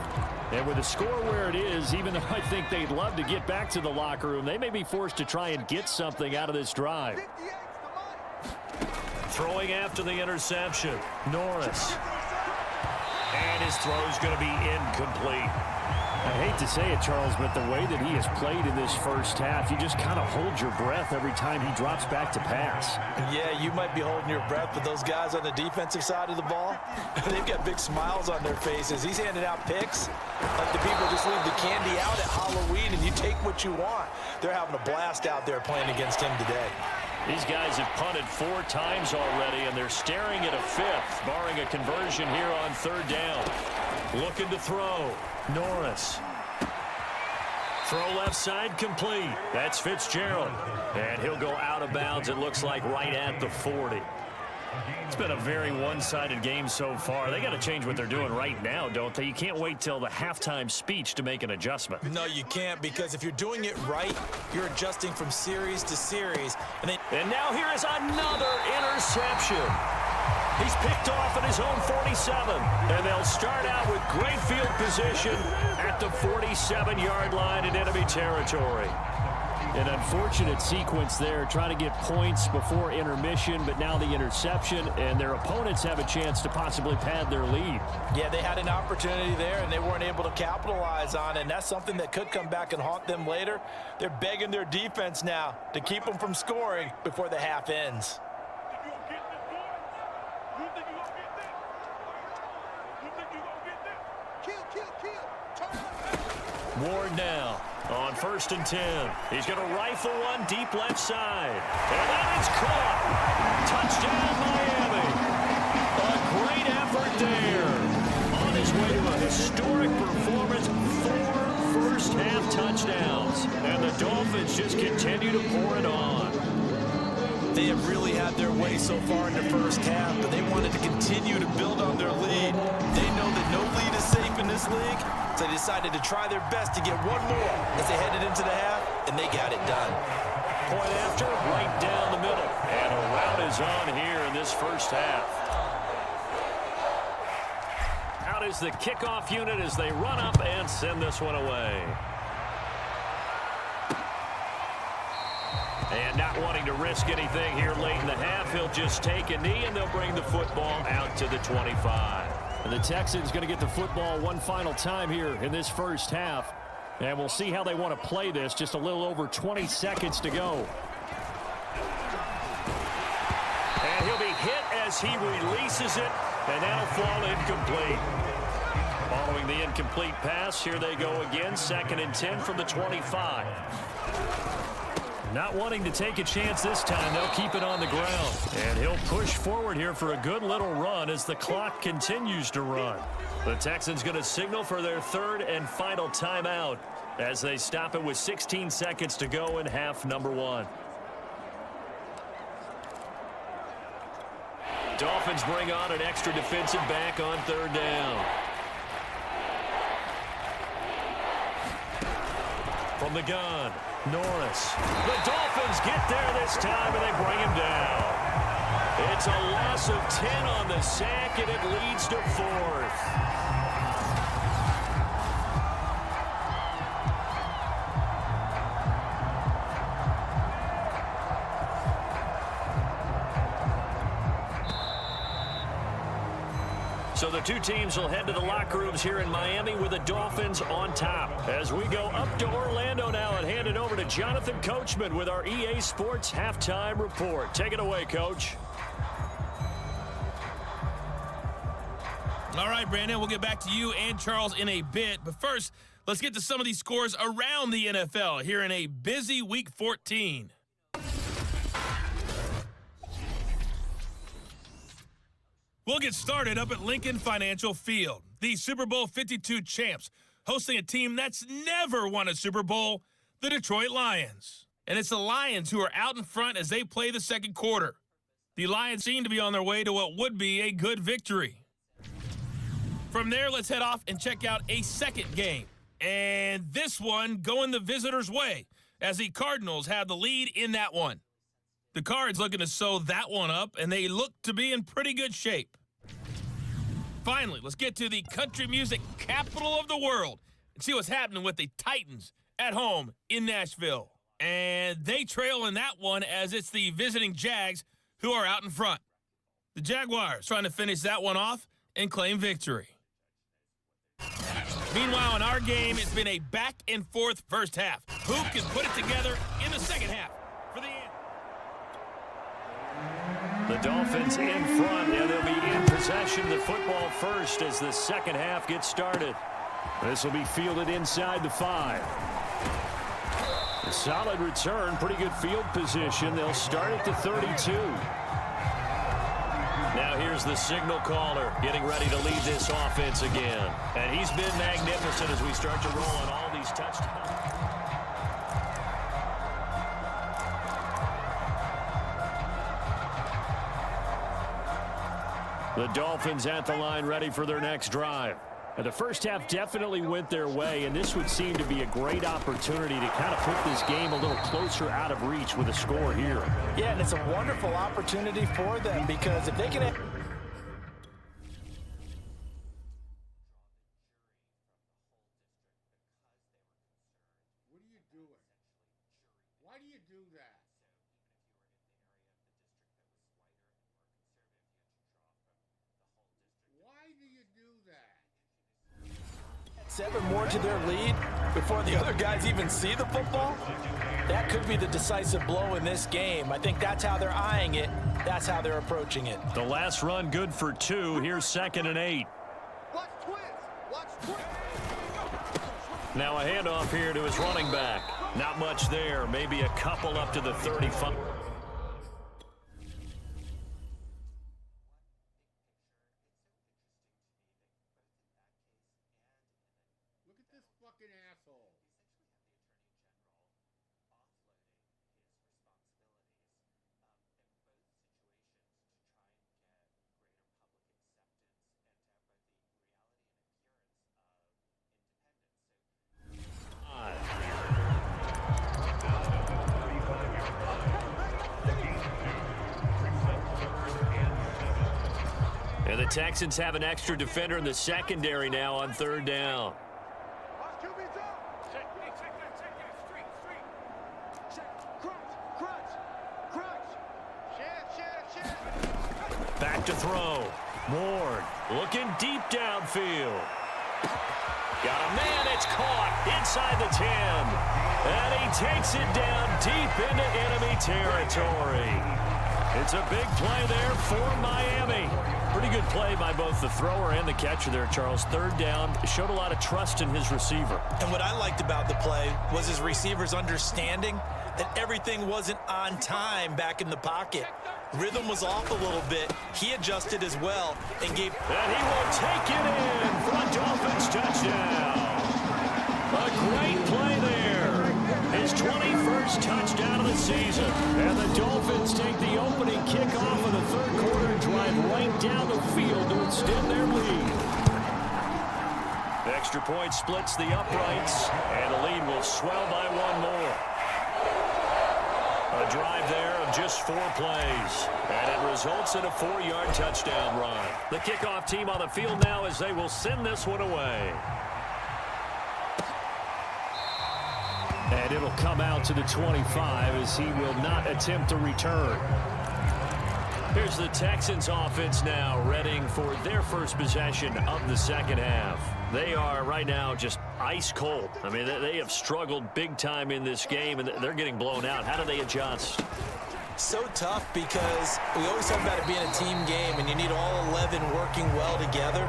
And with the score where it is, even though I think they'd love to get back to the locker room, they may be forced to try and get something out of this drive. Throwing after the interception, Norris. And his throw's going to be incomplete. I hate to say it, Charles, but the way that he has played in this first half, you just kind of hold your breath every time he drops back to pass. Yeah, you might be holding your breath, but those guys on the defensive side of the ball, they've got big smiles on their faces. He's handing out picks like the people just leave the candy out at Halloween and you take what you want. They're having a blast out there playing against him today. These guys have punted 4 times already, and they're staring at a 5th, barring a conversion here on 3rd down. Looking to throw. Norris. Throw left side complete. That's Fitzgerald. And he'll go out of bounds, it looks like, right at the 40. It's been a very one-sided game so far. They got to change what they're doing right now, don't they? You can't wait till the halftime speech to make an adjustment. No, you can't, because if you're doing it right, you're adjusting from series to series. And now here is another interception. He's picked off at his own 47, and they'll start out with great field position at the 47-yard line in enemy territory. An unfortunate sequence there, trying to get points before intermission, but now the interception, and their opponents have a chance to possibly pad their lead. Yeah, they had an opportunity there, and they weren't able to capitalize on it, and that's something that could come back and haunt them later. They're begging their defense now to keep them from scoring before the half ends. Ward now on 1st and 10. He's going to rifle one deep left side. And that is caught. Touchdown, Miami. A great effort there. On his way to a historic performance, 4 first-half touchdowns. And the Dolphins just continue to pour it on. They have really had their way so far in the first half, but they wanted to continue to build on their lead. They know that no lead is safe in this league, so they decided to try their best to get one more as they headed into the half, and they got it done. Point after, right down the middle. And a rout is on here in this first half. Out is the kickoff unit as they run up and send this one away. And not wanting to risk anything here late in the half, he'll just take a knee, and they'll bring the football out to the 25. And the Texans going to get the football one final time here in this first half. And we'll see how they want to play this. Just a little over 20 seconds to go. And he'll be hit as he releases it, and that'll fall incomplete. Following the incomplete pass, here they go again. 2nd and 10 from the 25. Not wanting to take a chance this time, they'll keep it on the ground. And he'll push forward here for a good little run as the clock continues to run. The Texans going to signal for their 3rd and final timeout as they stop it with 16 seconds to go in half number 1. Dolphins bring on an extra defensive back on 3rd down. From the gun, Norris. The Dolphins get there this time, and they bring him down. It's a loss of 10 on the sack, and it leads to 4th. So the two teams will head to the locker rooms here in Miami with the Dolphins on top. As we go up to Orlando now and hand it over to Jonathan Coachman with our EA Sports Halftime Report. Take it away, Coach. All right, Brandon, we'll get back to you and Charles in a bit. But first, let's get to some of these scores around the NFL here in a busy Week 14. We'll get started up at Lincoln Financial Field. The Super Bowl 52 champs hosting a team that's never won a Super Bowl, the Detroit Lions. And it's the Lions who are out in front as they play the second quarter. The Lions seem to be on their way to what would be a good victory. From there, let's head off and check out a second game. And this one going the visitors' way as the Cardinals have the lead in that one. The Cards looking to sew that one up, and they look to be in pretty good shape. Finally, let's get to the country music capital of the world and see what's happening with the Titans at home in Nashville. And they trail in that one as it's the visiting Jags who are out in front. The Jaguars trying to finish that one off and claim victory. Meanwhile, in our game, it's been a back-and-forth first half. Who can put it together in the second half for the end? The Dolphins in front, and they'll be in possession of the football first as the second half gets started. This will be fielded inside the 5. A solid return, pretty good field position. They'll start at the 32. Now here's the signal caller getting ready to lead this offense again. And he's been magnificent as we start to roll on all these touchdowns. The Dolphins at the line ready for their next drive. The first half definitely went their way, and this would seem to be a great opportunity to kind of put this game a little closer out of reach with a score here. Yeah, and it's a wonderful opportunity for them because if they can... What are you doing? Why do you do that? Why do you do that? 7 more to their lead before the other guys even see the football. That could be the decisive blow in this game. I think that's how they're eyeing it. That's how they're approaching it. The last run good for 2. Here's 2nd and 8. Watch twins. Watch twins. Now a handoff here to his running back. Not much there. Maybe a couple up to the 35. Look at this fucking asshole. And the Texans have an extra defender in the secondary now on 3rd down. Watch QB's out. Check that. Street. Check. Crunch. Shit. Back to throw. Ward looking deep downfield. Got a man, it's caught inside the 10. And he takes it down deep into enemy territory. It's a big play there for Miami. Pretty good play by both the thrower and the catcher there, Charles. 3rd down, showed a lot of trust in his receiver. And what I liked about the play was his receivers understanding that everything wasn't on time back in the pocket. Rhythm was off a little bit. He adjusted as well and gave... And he will take it in for a Dolphins touchdown. A great play there. His 21st touchdown of the season. And the Dolphins take the opening kickoff of the 3rd quarter and drive right down the field to extend their lead. The extra point splits the uprights, and the lead will swell by 1 more. A drive there of just 4 plays, and it results in a 4-yard touchdown run. The kickoff team on the field now as they will send this one away. And it'll come out to the 25 as he will not attempt to return. Here's the Texans offense now readying for their first possession of the second half. They are right now just ice cold. I mean, they have struggled big time in this game, and they're getting blown out. How do they adjust? So tough because we always talk about it being a team game, and you need all 11 working well together.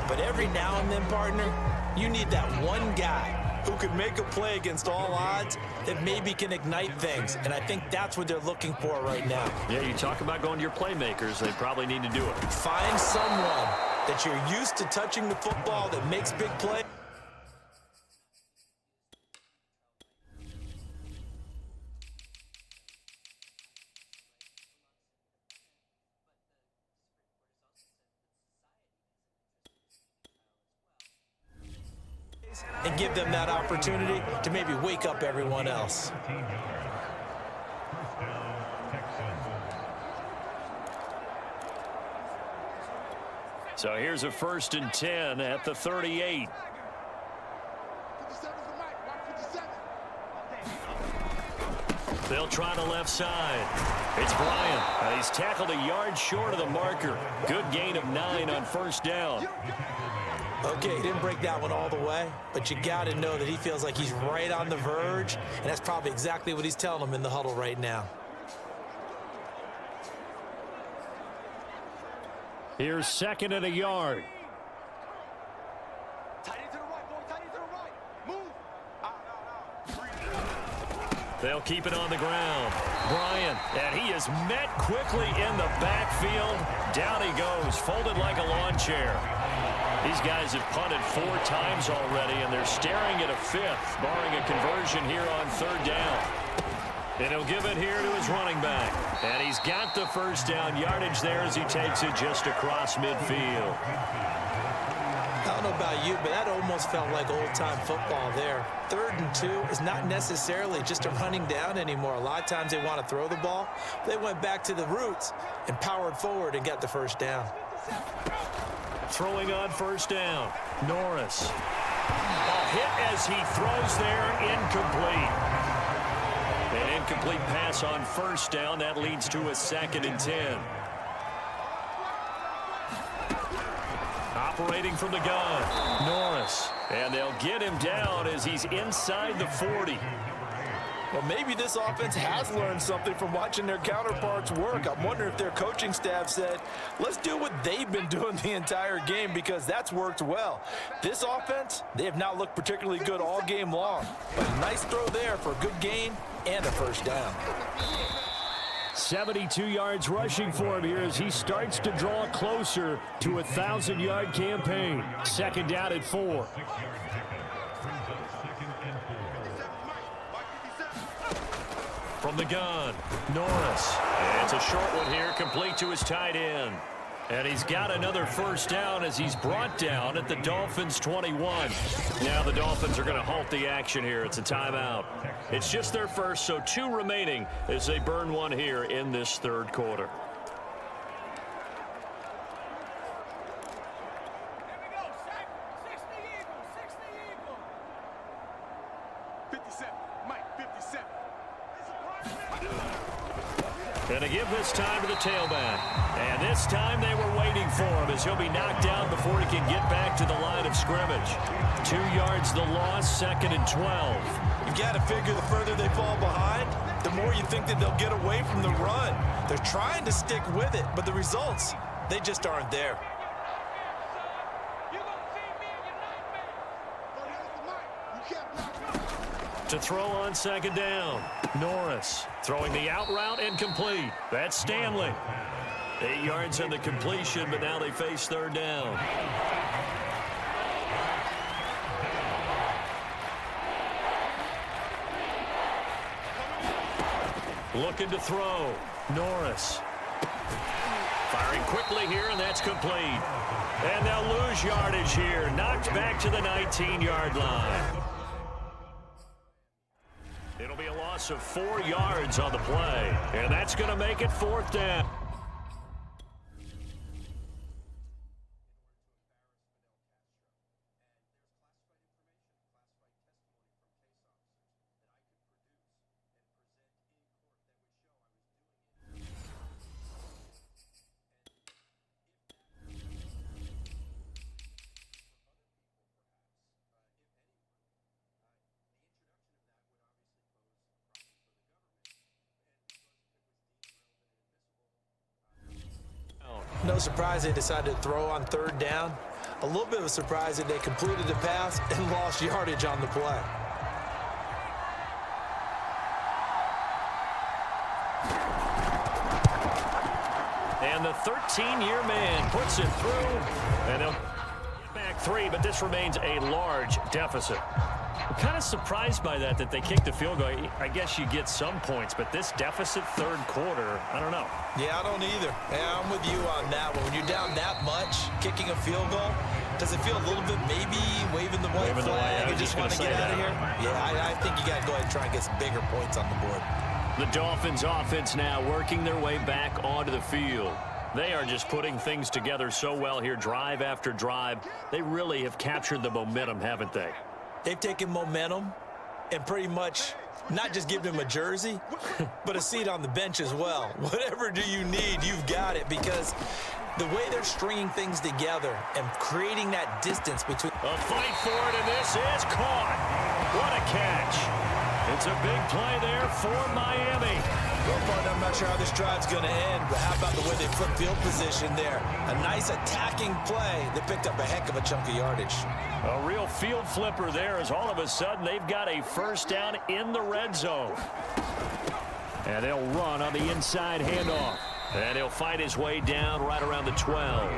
But every now and then, partner, you need that one guy who can make a play against all odds that maybe can ignite things. And I think that's what they're looking for right now. Yeah, you talk about going to your playmakers. They probably need to do it. Find someone that you're used to touching the football that makes big plays. And give them that opportunity to maybe wake up everyone else. So here's a 1st and 10 at the 38. 57's the mic. Watch 57. They'll try the left side. It's Bryant. He's tackled a yard short of the marker. Good gain of 9 on first down. Okay, he didn't break that one all the way, but you got to know that he feels like he's right on the verge, and that's probably exactly what he's telling them in the huddle right now. Here's 2nd and a yard. Tight end to the right, boy. Tight end to the right. Move. They'll keep it on the ground. Bryant, and he is met quickly in the backfield. Down he goes, folded like a lawn chair. These guys have punted 4 times already, and they're staring at a 5th, barring a conversion here on 3rd down. And he'll give it here to his running back. And he's got the first down yardage there as he takes it just across midfield. I don't know about you, but that almost felt like old-time football there. 3rd and 2 is not necessarily just a running down anymore. A lot of times they want to throw the ball. They went back to the roots and powered forward and got the first down. Throwing on first down. Norris. A hit as he throws there, incomplete. An incomplete pass on first down. That leads to a 2nd and 10. Operating from the gun. Norris. And they'll get him down as he's inside the 40. Well, maybe this offense has learned something from watching their counterparts work. I'm wondering if their coaching staff said, let's do what they've been doing the entire game, because that's worked well. This offense, they have not looked particularly good all game long. But a nice throw there for a good gain and a first down. 72 yards rushing for him here as he starts to draw closer to a 1,000-yard campaign. 2nd down at 4. From the gun, Norris. And it's a short one here, complete to his tight end. And he's got another first down as he's brought down at the Dolphins' 21. Now the Dolphins are going to halt the action here. It's a timeout. It's just their first, so 2 remaining as they burn one here in this 3rd quarter. Going to give this time to the tailback. And this time they were waiting for him as he'll be knocked down before he can get back to the line of scrimmage. 2 yards the loss, 2nd and 12. You got to figure the further they fall behind, the more you think that they'll get away from the run. They're trying to stick with it, but the results, they just aren't there. To throw on 2nd down. Norris throwing the out route incomplete. That's Stanley. 8 yards on the completion, but now they face 3rd down. Looking to throw. Norris. Firing quickly here, and that's complete. And they'll lose yardage here. Knocked back to the 19-yard line. It'll be a loss of 4 yards on the play, and that's going to make it 4th down. No surprise they decided to throw on 3rd down. A little bit of a surprise that they completed the pass and lost yardage on the play. And the 13-year man puts it through. And they'll get back 3, but this remains a large deficit. I'm kind of surprised by that they kicked the field goal. I guess you get some points, but this deficit 3rd quarter, I don't know. Yeah, I don't either. Yeah, I'm with you on that one. When you're down that much, kicking a field goal, does it feel a little bit maybe waving the white flag and just want to get out of here? Yeah, I think you got to go ahead and try and get some bigger points on the board. The Dolphins offense now working their way back onto the field. They are just putting things together so well here, drive after drive. They really have captured the momentum, haven't they? They've taken momentum and pretty much not just give him a jersey, but a seat on the bench as well. Whatever do you need, you've got it, because the way they're stringing things together and creating that distance between... A fight for it, and this is caught. What a catch. It's a big play there for Miami. Well, Martin, I'm not sure how this drive's going to end, but how about the way they flip field position there? A nice attacking play that picked up a heck of a chunk of yardage. A real field flipper there, as all of a sudden they've got a first down in the red zone. And they'll run on the inside handoff. And he'll fight his way down right around the 12.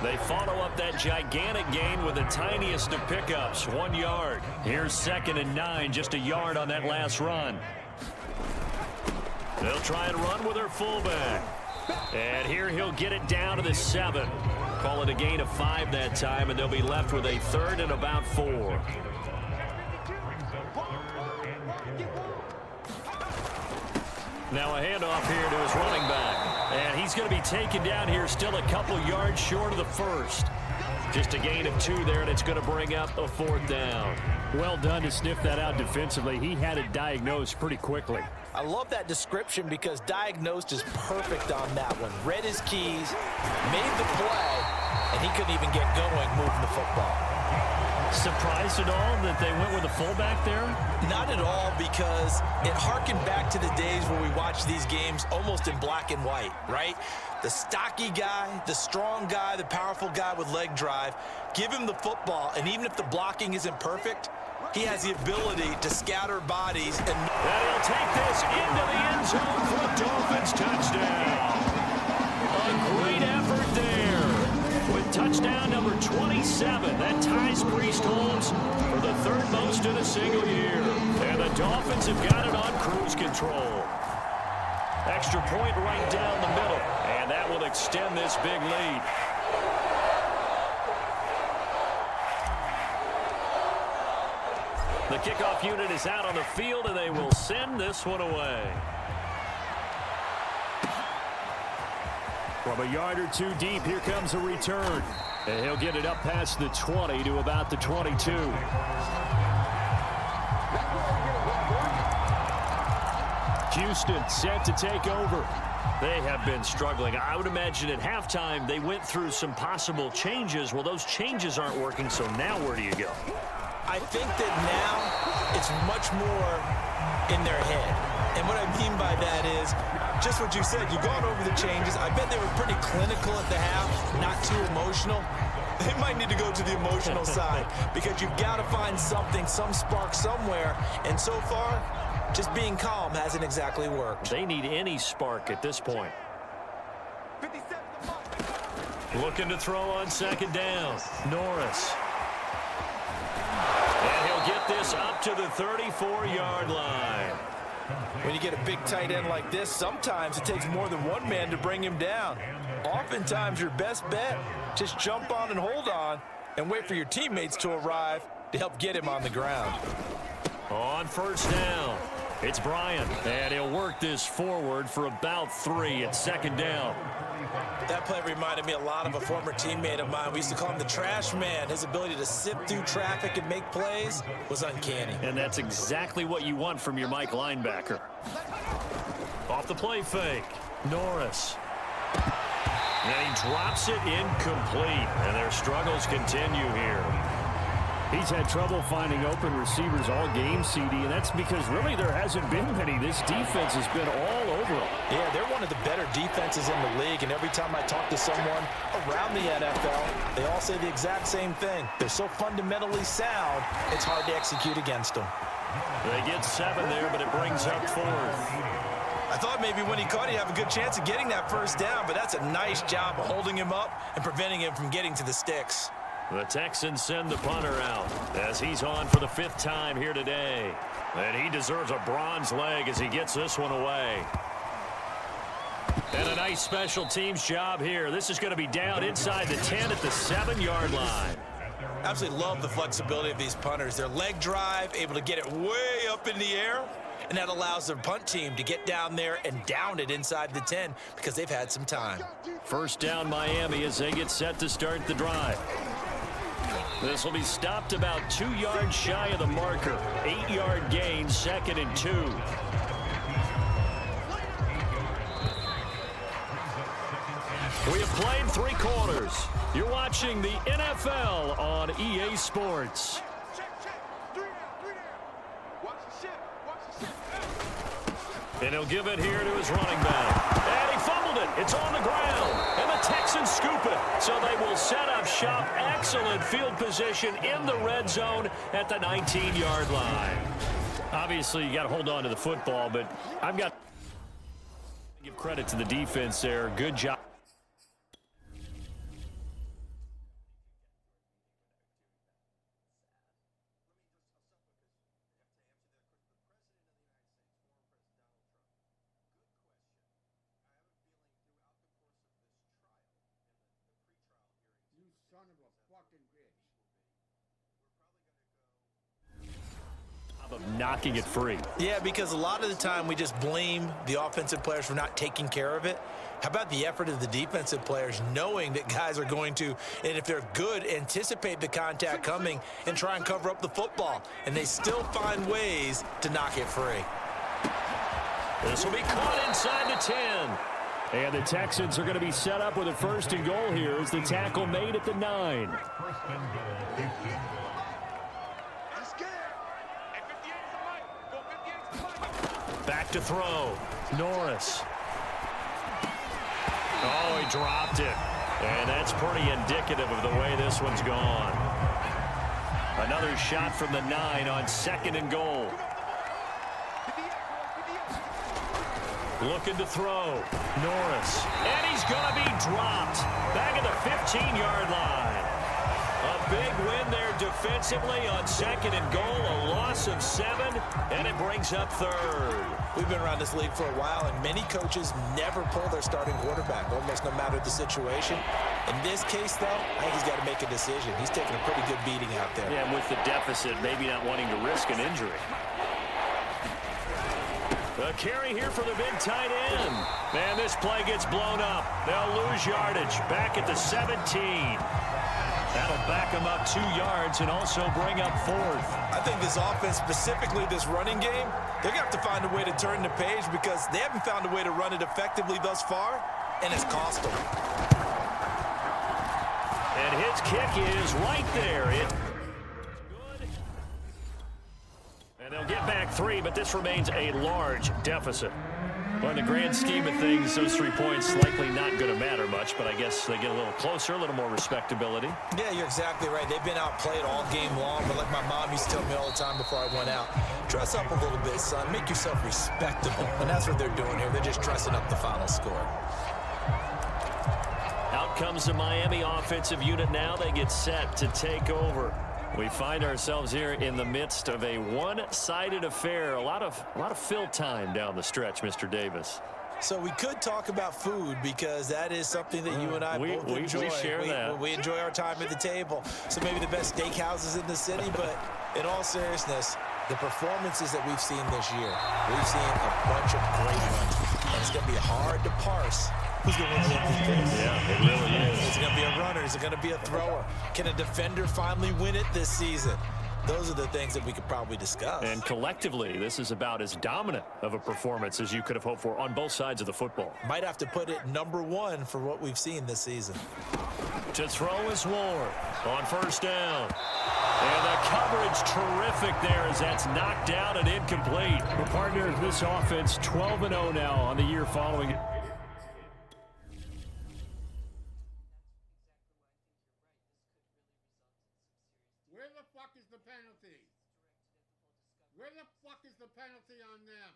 They follow up that gigantic gain with the tiniest of pickups, 1 yard. Here's 2nd and 9, just a yard on that last run. They'll try and run with their fullback. And here he'll get it down to the 7. Call it a gain of 5 that time, and they'll be left with a 3rd and about 4. Now a handoff here to his running back. And he's going to be taken down here, still a couple yards short of the first. Just a gain of 2 there, and it's going to bring up a 4th down. Well done to sniff that out defensively. He had it diagnosed pretty quickly. I love that description because diagnosed is perfect on that one. Read his keys, made the play, and he couldn't even get going moving the football. Surprised at all that they went with a fullback there? Not at all, because it harkened back to the days where we watched these games almost in black and white, right? The stocky guy, the strong guy, the powerful guy with leg drive. Give him the football, and even if the blocking isn't perfect, he has the ability to scatter bodies. And he'll take this into the end zone for a Dolphins touchdown. A great effort there. With touchdown number 27, that ties Priest Holmes for the 3rd most in a single year. And the Dolphins have got it on cruise control. Extra point right down the middle, and that will extend this big lead. The kickoff unit is out on the field, and they will send this one away. From a yard or 2 deep, here comes a return. And he'll get it up past the 20 to about the 22. Houston set to take over. They have been struggling. I would imagine at halftime they went through some possible changes. Well, those changes aren't working, so now where do you go? I think that now it's much more in their head. And what I mean by that is just what you said. You've gone over the changes. I bet they were pretty clinical at the half, not too emotional. They might need to go to the emotional side because you've got to find something, some spark somewhere. And so far, just being calm hasn't exactly worked. They need any spark at this point. Looking to throw on 2nd down. Norris. And he'll get this up to the 34-yard line. When you get a big tight end like this, sometimes it takes more than one man to bring him down. Oftentimes, your best bet, just jump on and hold on and wait for your teammates to arrive to help get him on the ground. On 1st down, it's Bryant, and he'll work this forward for about 3 at 2nd down. That play reminded me a lot of a former teammate of mine. We used to call him the trash man. His ability to sift through traffic and make plays was uncanny. And that's exactly what you want from your Mike linebacker. Off the play fake, Norris. And he drops it incomplete, and their struggles continue here. He's had trouble finding open receivers all game, CD, and that's because really there hasn't been many. This defense has been all over them. Yeah, they're one of the better defenses in the league, and every time I talk to someone around the NFL, they all say the exact same thing. They're so fundamentally sound, it's hard to execute against them. They get 7 there, but it brings up 4th. I thought maybe when he caught, he'd have a good chance of getting that 1st down, but that's a nice job of holding him up and preventing him from getting to the sticks. The Texans send the punter out as he's on for the 5th time here today. And he deserves a bronze leg as he gets this one away. And a nice special teams job here. This is going to be down inside the 10 at the 7-yard line. Absolutely love the flexibility of these punters. Their leg drive, able to get it way up in the air, and that allows their punt team to get down there and down it inside the 10 because they've had some time. 1st down Miami as they get set to start the drive. This will be stopped about 2 yards shy of the marker. 8-yard gain, 2nd and 2. We have played 3 quarters. You're watching the NFL on EA Sports. And he'll give it here to his running back. And he fumbled it. It's on the ground. And the Texans scoop it. So they will set up shop. Excellent field position in the red zone at the 19-yard line. Obviously, you got to hold on to the football, but I've got to give credit to the defense there. Good job. Son of a fucking bitch. Of knocking it free. Yeah, because a lot of the time we just blame the offensive players for not taking care of it. How about the effort of the defensive players knowing that guys are going to, and if they're good, anticipate the contact coming and try and cover up the football. And they still find ways to knock it free. This will be caught inside the 10. And the Texans are going to be set up with a 1st and goal here as the tackle made at the 9. Back to throw. Norris. Oh, he dropped it. And that's pretty indicative of the way this one's gone. Another shot from the 9 on 2nd and goal. Looking to throw. Norris. And he's going to be dropped. Back at the 15-yard line. A big win there defensively on 2nd and goal. A loss of 7, and it brings up 3rd. We've been around this league for a while, and many coaches never pull their starting quarterback, almost no matter the situation. In this case, though, I think he's got to make a decision. He's taking a pretty good beating out there. Yeah, and with the deficit, maybe not wanting to risk an injury. A carry here for the big tight end. Man, this play gets blown up. They'll lose yardage. Back at the 17. That'll back them up 2 yards and also bring up 4th. I think this offense, specifically this running game, they're going to have to find a way to turn the page because they haven't found a way to run it effectively thus far, and it's cost them. And his kick is right there. It's good. And they'll get back 3, but this remains a large deficit. Well, in the grand scheme of things, those 3 points likely not going to matter much, but I guess they get a little closer, a little more respectability. Yeah, you're exactly right. They've been outplayed all game long, but like my mom used to tell me all the time before I went out, dress up a little bit, son. Make yourself respectable. And that's what they're doing here. They're just dressing up the final score. Out comes the Miami offensive unit now. They get set to take over. We find ourselves here in the midst of a one-sided affair. A lot of fill time down the stretch, Mr. Davis. So we could talk about food because that is something that you and I both enjoy. We share that. We enjoy our time at the table. So maybe the best steakhouses in the city, but in all seriousness, the performances that we've seen this year, we've seen a bunch of great ones. And it's going to be hard to parse who's going to win the MVP. Yeah, it really is. Is it going to be a runner? Is it going to be a thrower? Can a defender finally win it this season? Those are the things that we could probably discuss. And collectively, this is about as dominant of a performance as you could have hoped for on both sides of the football. Might have to put it #1 for what we've seen this season. To throw is Ward on 1st down. And the coverage terrific there as that's knocked down and incomplete. Well, partner, this offense 12-0 now on the year following. Where the fuck is the penalty? Where the fuck is the penalty on them?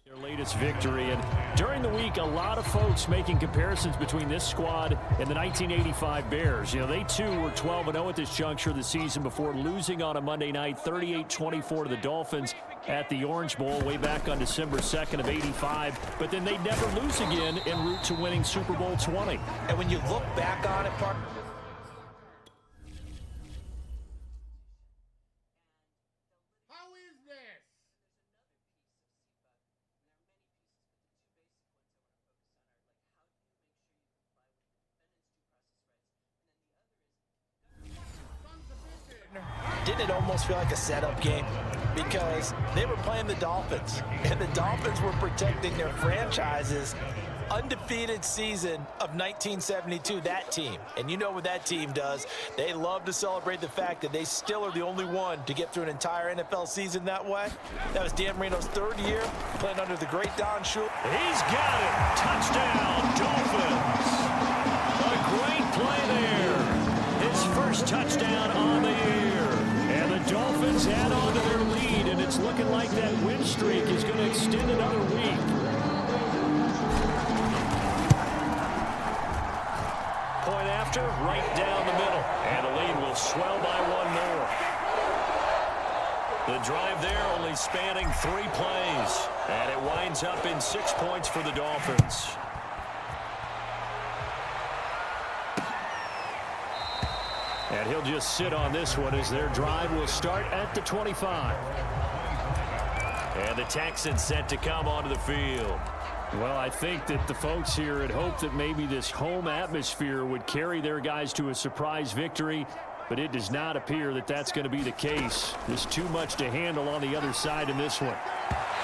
Their latest victory, and during the week, a lot of folks making comparisons between this squad and the 1985 Bears. You know, they too were 12-0 at this juncture of the season before losing on a Monday night, 38-24 to the Dolphins at the Orange Bowl way back on December 2nd of '85. But then they'd never lose again en route to winning Super Bowl 20. And when you look back on it, partner, How is there Didn't it almost feel like a setup game? Because they were playing the Dolphins, and the Dolphins were protecting their franchise's undefeated season of 1972, that team. And you know what that team does. They love to celebrate the fact that they still are the only one to get through an entire NFL season that way. That was Dan Marino's 3rd year playing under the great Don Shula. He's got it. Touchdown, Dolphins. A great play there. His first touchdown on the year. And the Dolphins add on to their lead, and it's looking like that win streak is going to extend another week. Point after, right down the middle. And the lead will swell by 1 more. The drive there only spanning 3 plays. And it winds up in 6 points for the Dolphins. And he'll just sit on this one as their drive will start at the 25. And the Texans set to come onto the field. Well, I think that the folks here had hoped that maybe this home atmosphere would carry their guys to a surprise victory, but it does not appear that that's going to be the case. There's too much to handle on the other side in this one.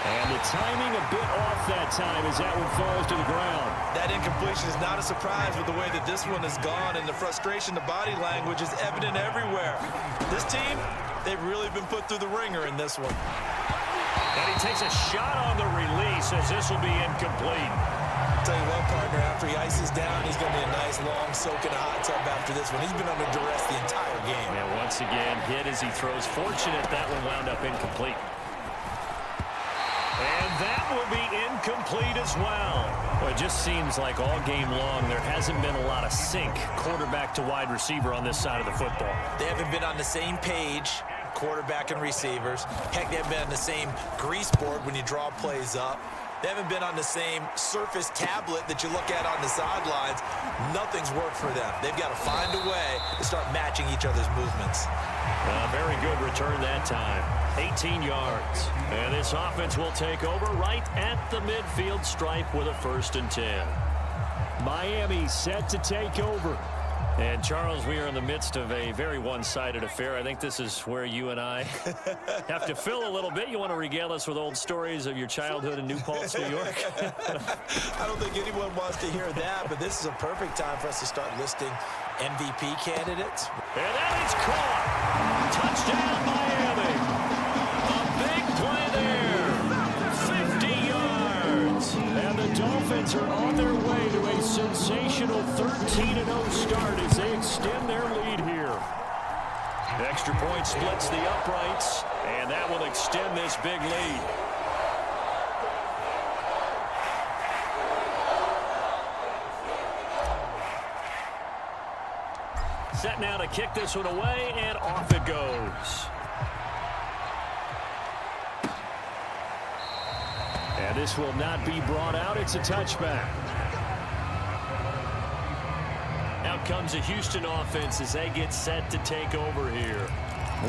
And the timing a bit off that time as that one falls to the ground. That incompletion is not a surprise with the way that this one has gone, and the frustration, the body language is evident everywhere. This team, they've really been put through the ringer in this one. And he takes a shot on the release as this will be incomplete. I'll tell you what, partner, after he ices down, he's going to be a nice long soak in a hot tub after this one. He's been under duress the entire game. And once again, hit as he throws. Fortunate that one wound up incomplete. And that will be incomplete as well. Well, it just seems like all game long there hasn't been a lot of sync quarterback to wide receiver on this side of the football. They haven't been on the same page, quarterback and receivers. Heck, they haven't been on the same grease board when you draw plays up. They haven't been on the same surface tablet that you look at on the sidelines. Nothing's worked for them. They've got to find a way to start matching each other's movements. Very good return that time. 18 yards. And this offense will take over right at the midfield stripe with a 1st and 10. Miami set to take over. And, Charles, we are in the midst of a very one-sided affair. I think this is where you and I have to fill a little bit. You want to regale us with old stories of your childhood in New Paltz, New York? I don't think anyone wants to hear that, but this is a perfect time for us to start listing MVP candidates. And that is caught. Touchdown, Miami. A big play there. 50 yards. And the Dolphins are on their way to a sensational 13-0 start as they extend their lead here. The extra point splits the uprights, and that will extend this big lead. Set now to kick this one away, and off it goes. And this will not be brought out. It's a touchback. Out comes a Houston offense as they get set to take over here.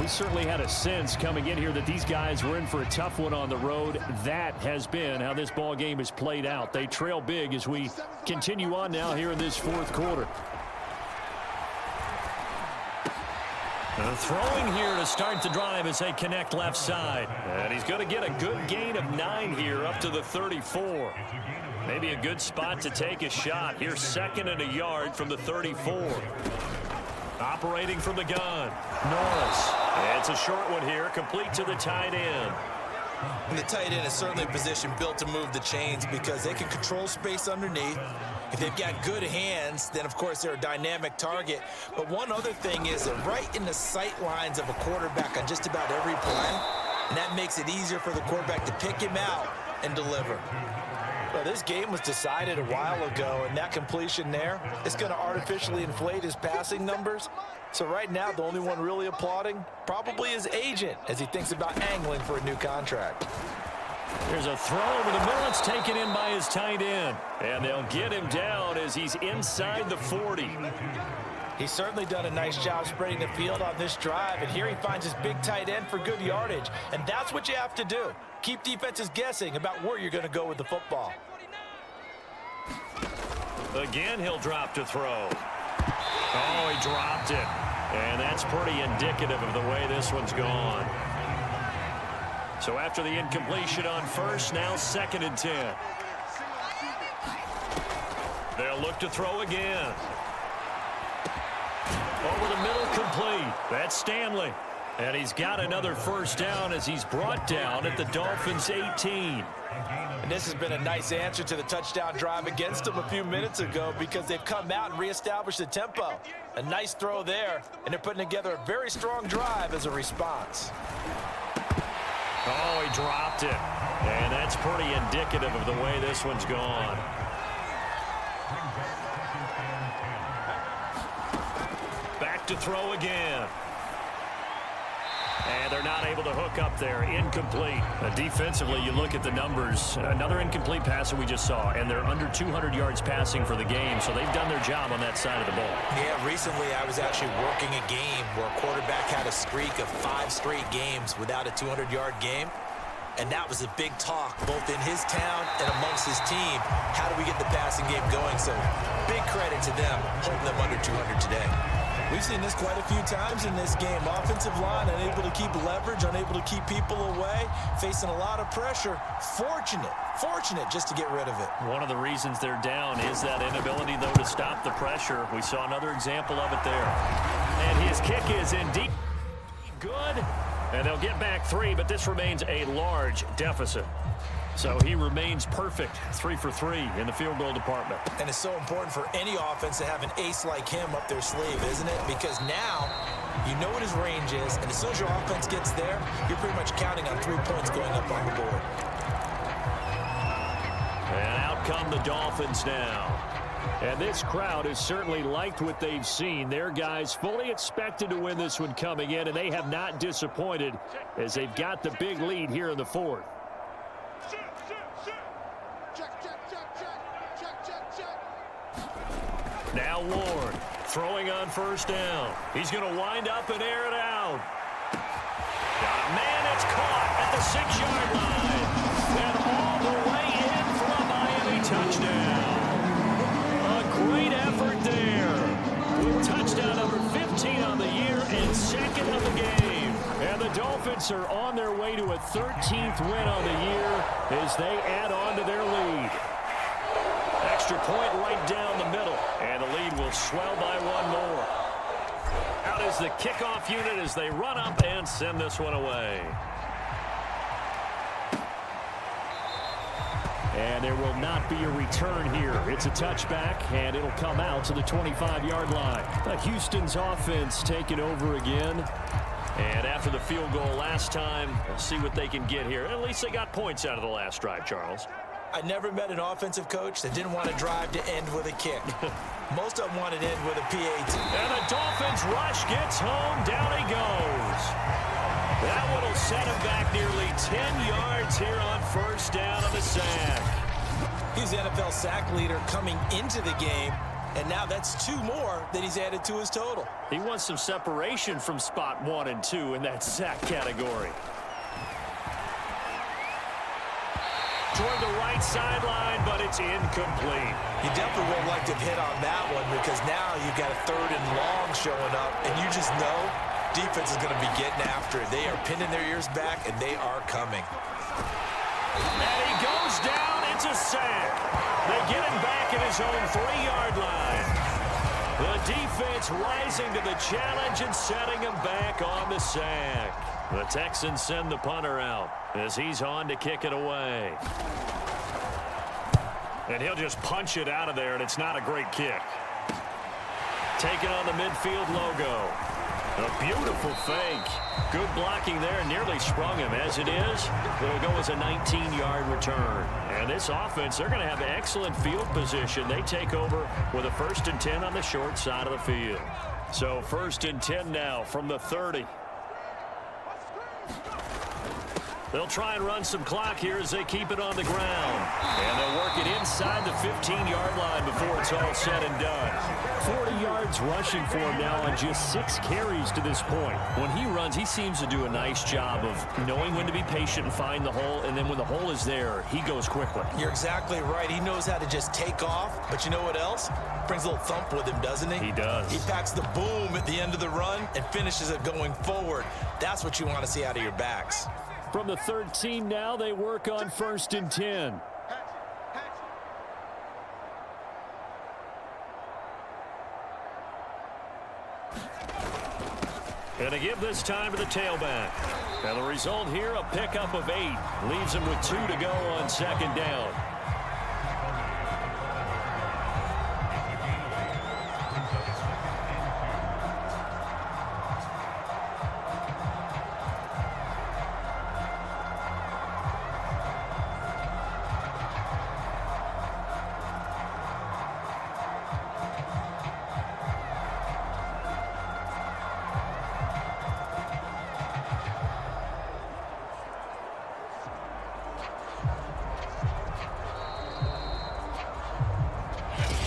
We certainly had a sense coming in here that these guys were in for a tough one on the road. That has been how this ball game has played out. They trail big as we continue on now here in this 4th quarter. Throwing here to start the drive as they connect left side. And he's going to get a good gain of 9 here up to the 34. Maybe a good spot to take a shot. Here's 2nd and a yard from the 34. Operating from the gun. Norris. It's a short one here, complete to the tight end. And the tight end is certainly a position built to move the chains because they can control space underneath. If they've got good hands, then, of course, they're a dynamic target. But one other thing is they're right in the sight lines of a quarterback on just about every play, and that makes it easier for the quarterback to pick him out and deliver. Well, this game was decided a while ago, and that completion there is going to artificially inflate his passing numbers. So right now, the only one really applauding probably his agent as he thinks about angling for a new contract. There's a throw over the middle. It's taken in by his tight end. And they'll get him down as he's inside the 40. He's certainly done a nice job spreading the field on this drive. And here he finds his big tight end for good yardage. And that's what you have to do. Keep defenses guessing about where you're going to go with the football. Again, he'll drop to throw. Oh, he dropped it. And that's pretty indicative of the way this one's gone. So after the incompletion on first, now 2nd and 10. They'll look to throw again. Over the middle, complete. That's Stanley. And he's got another first down as he's brought down at the Dolphins' 18. And this has been a nice answer to the touchdown drive against them a few minutes ago because they've come out and reestablished the tempo. A nice throw there, and they're putting together a very strong drive as a response. Oh, he dropped it. And that's pretty indicative of the way this one's gone. Back to throw again. And they're not able to hook up there. Incomplete. Defensively, you look at the numbers. Another incomplete pass that we just saw, and they're under 200 yards passing for the game, so they've done their job on that side of the ball. Yeah, recently I was actually working a game where a quarterback had a streak of 5 straight games without a 200-yard game, and that was a big talk both in his town and amongst his team. How do we get the passing game going? So big credit to them holding them under 200 today. We've seen this quite a few times in this game. Offensive line unable to keep leverage, unable to keep people away, facing a lot of pressure. Fortunate just to get rid of it. One of the reasons they're down is that inability, though, to stop the pressure. We saw another example of it there. And his kick is in deep. Good. And they'll get back 3, but this remains a large deficit. So he remains perfect, 3 for 3 in the field goal department. And it's so important for any offense to have an ace like him up their sleeve, isn't it? Because now you know what his range is, and as soon as your offense gets there, you're pretty much counting on 3 points going up on the board. And out come the Dolphins now. And this crowd has certainly liked what they've seen. Their guys fully expected to win this one coming in, and they have not disappointed as they've got the big lead here in the 4th. Now Ward throwing on first down. He's going to wind up and air it out. Got a man that's caught at the 6-yard line. And all the way in for a Miami touchdown. A great effort there. With touchdown number 15 on the year and 2nd of the game. And the Dolphins are on their way to a 13th win on the year as they add on to their lead. Extra point right down the middle, and the lead will swell by 1 more. Out is the kickoff unit as they run up and send this one away. And there will not be a return here. It's a touchback, and it'll come out to the 25-yard line. Houston's offense taking over again. And after the field goal last time, we'll see what they can get here. At least they got points out of the last drive, Charles. I never met an offensive coach that didn't want to drive to end with a kick. Most of them wanted to end with a PAT. And the Dolphins rush gets home. Down he goes. That one will set him back nearly 10 yards here on first down of the sack. He's the NFL sack leader coming into the game, and now that's 2 more that he's added to his total. He wants some separation from spot 1 and 2 in that sack category. Toward the right sideline, but it's incomplete. You definitely would like to have hit on that one because now you've got a 3rd and long showing up, and you just know defense is going to be getting after it. They are pinning their ears back, and they are coming. And he goes down. It's a sack. They get him back at his own 3-yard line. The defense rising to the challenge and setting him back on the sack. The Texans send the punter out as he's on to kick it away. And he'll just punch it out of there, and it's not a great kick. Taking on the midfield logo. A beautiful fake. Good blocking there, nearly sprung him. As it is, it'll go as a 19-yard return. And this offense, they're going to have excellent field position. They take over with a 1st and 10 on the short side of the field. So 1st and 10 now from the 30. They'll try and run some clock here as they keep it on the ground. And they'll work it inside the 15-yard line before it's all said and done. 40 yards rushing for him now on just 6 carries to this point. When he runs, he seems to do a nice job of knowing when to be patient and find the hole, and then when the hole is there, he goes quickly. You're exactly right. He knows how to just take off, but you know what else? Brings a little thump with him, doesn't he? He does. He packs the boom at the end of the run and finishes it going forward. That's what you want to see out of your backs. From the 13 now, they work on 1st and 10. And to give this time to the tailback. And the result here, a pickup of 8. Leaves him with 2 to go on 2nd down.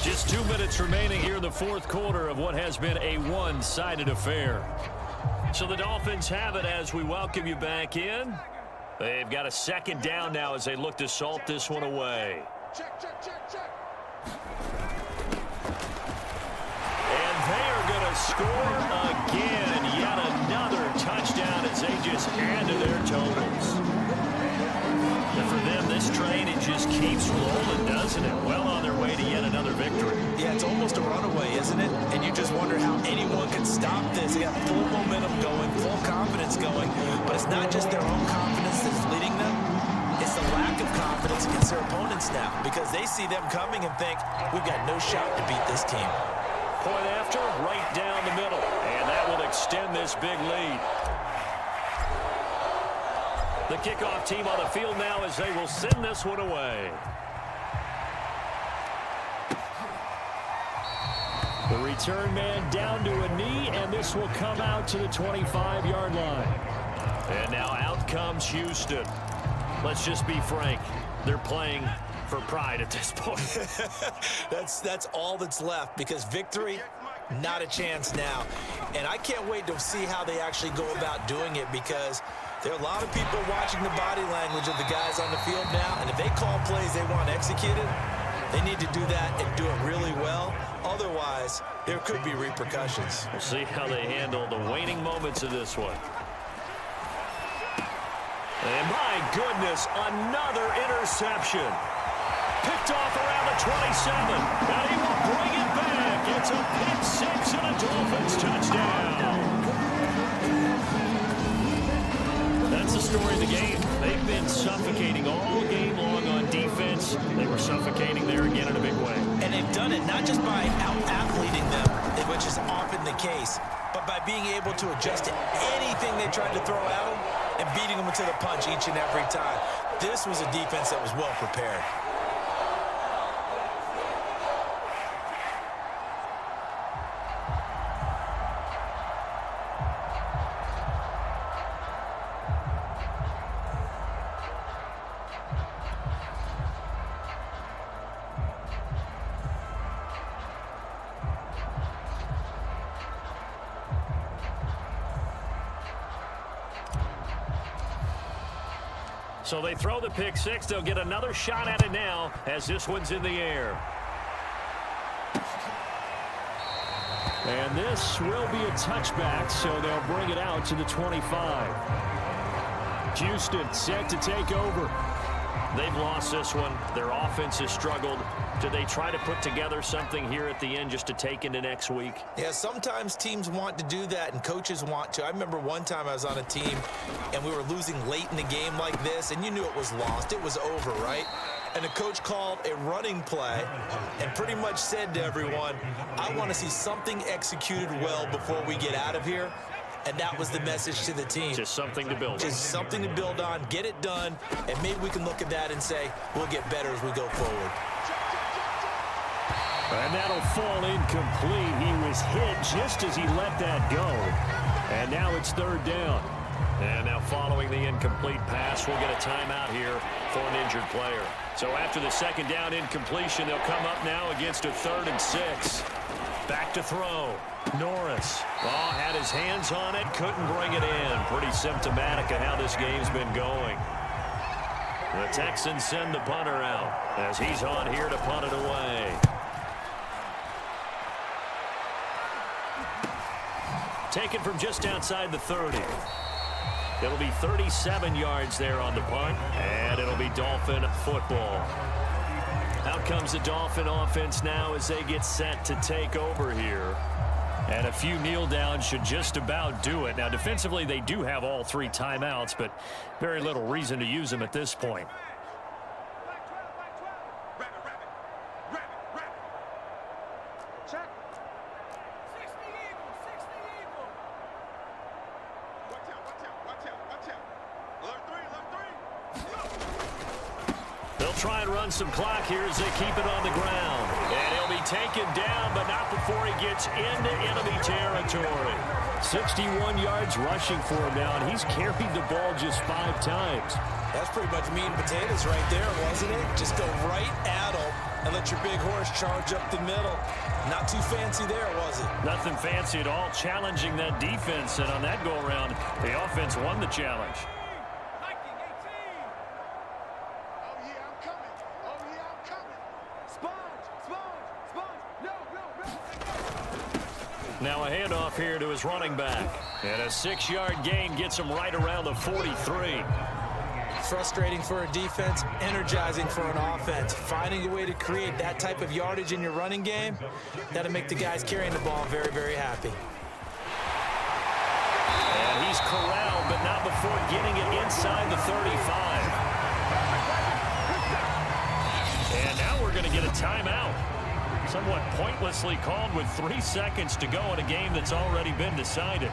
Just 2 minutes remaining here in the 4th quarter of what has been a one-sided affair. So the Dolphins have it as we welcome you back in. They've got a 2nd down now as they look to salt this one away. Check. And they are going to score again. Yet another touchdown as they just add to their totals. And for them, this train, it just keeps rolling, doesn't it? Well on their way to yet another victory. Yeah, it's almost a runaway, isn't it? And you just wonder how anyone can stop this. They got full momentum going, full confidence going. But it's not just their own confidence that's leading them. It's the lack of confidence against their opponents now because they see them coming and think, we've got no shot to beat this team. Point after, right down the middle. And that will extend this big lead. The kickoff team on the field now as they will send this one away. The return man down to a knee, and this will come out to the 25-yard line. And now out comes Houston. Let's just be frank. They're playing for pride at this point. That's all that's left because victory, not a chance now. And I can't wait to see how they actually go about doing it because there are a lot of people watching the body language of the guys on the field now, and if they call plays they want executed, they need to do that and do it really well. Otherwise, there could be repercussions. We'll see how they handle the waning moments of this one. And my goodness, another interception. Picked off around the 27, and he will bring it back. It's a pick six and a Dolphins touchdown. That's the story of the game. They've been suffocating all game long on defense. They were suffocating there again in a big way. And they've done it not just by out-athleting them, which is often the case, but by being able to adjust to anything they tried to throw at them and beating them to the punch each and every time. This was a defense that was well prepared. So they throw the pick six. They'll get another shot at it now as this one's in the air. And this will be a touchback, so they'll bring it out to the 25. Houston set to take over. They've lost this one. Their offense has struggled. Do they try to put together something here at the end just to take into next week? Yeah, sometimes teams want to do that and coaches want to. I remember one time I was on a team and we were losing late in the game like this, and you knew it was lost. It was over, right? And the coach called a running play and pretty much said to everyone, I want to see something executed well before we get out of here. And that was the message to the team. Just something to build on. Just something to build on, get it done, and maybe we can look at that and say, we'll get better as we go forward. And that'll fall incomplete. He was hit just as he let that go. And now it's third down. And now following the incomplete pass, we'll get a timeout here for an injured player. So after the second down incompletion, they'll come up now against a 3rd and 6. Back to throw. Norris. Oh, had his hands on it, couldn't bring it in. Pretty symptomatic of how this game's been going. The Texans send the punter out as he's on here to punt it away. Taken from just outside the 30. It'll be 37 yards there on the punt, and it'll be Dolphin football. Out comes the Dolphin offense now as they get set to take over here. And a few kneel downs should just about do it. Now, defensively, they do have all 3 timeouts, but very little reason to use them at this point. Try and run some clock here as they keep it on the ground. And he'll be taken down, but not before he gets into enemy territory. 61 yards rushing for him now, and he's carried the ball just 5 times. That's pretty much meat and potatoes right there, wasn't it? Just go right at him and let your big horse charge up the middle. Not too fancy there, was it? Nothing fancy at all, challenging that defense. And on that go-around, the offense won the challenge. Now a handoff here to his running back. And a 6-yard gain gets him right around the 43. Frustrating for a defense, energizing for an offense. Finding a way to create that type of yardage in your running game, that'll make the guys carrying the ball very, very happy. And he's corralled, but not before getting it inside the 35. And now we're going to get a timeout. Somewhat pointlessly called with 3 seconds to go in a game that's already been decided.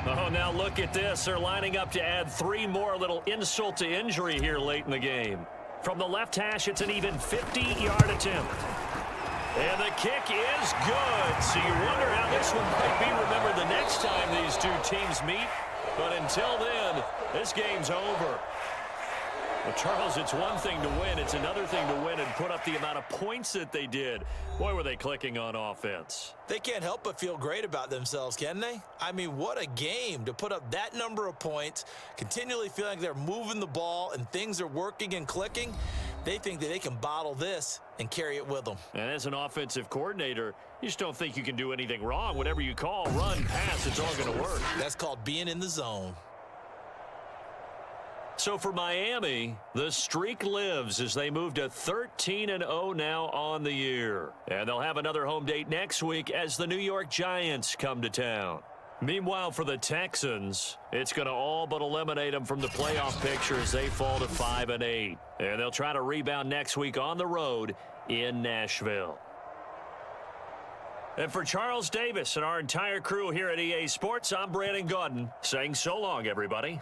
Oh, now look at this. They're lining up to add 3 more, a little insult to injury here late in the game. From the left hash, it's an even 50-yard attempt. And the kick is good. So you wonder how this one might be remembered the next time these 2 teams meet. But until then, this game's over. Well, Charles, it's one thing to win. It's another thing to win and put up the amount of points that they did. Boy, were they clicking on offense. They can't help but feel great about themselves, can they? I mean, what a game to put up that number of points, continually feeling like they're moving the ball and things are working and clicking. They think that they can bottle this and carry it with them. And as an offensive coordinator, you just don't think you can do anything wrong. Whatever you call, run, pass, it's all going to work. That's called being in the zone. So for Miami, the streak lives as they move to 13-0 now on the year. And they'll have another home date next week as the New York Giants come to town. Meanwhile, for the Texans, it's going to all but eliminate them from the playoff picture as they fall to 5-8. And they'll try to rebound next week on the road in Nashville. And for Charles Davis and our entire crew here at EA Sports, I'm Brandon Gaudin saying so long, everybody.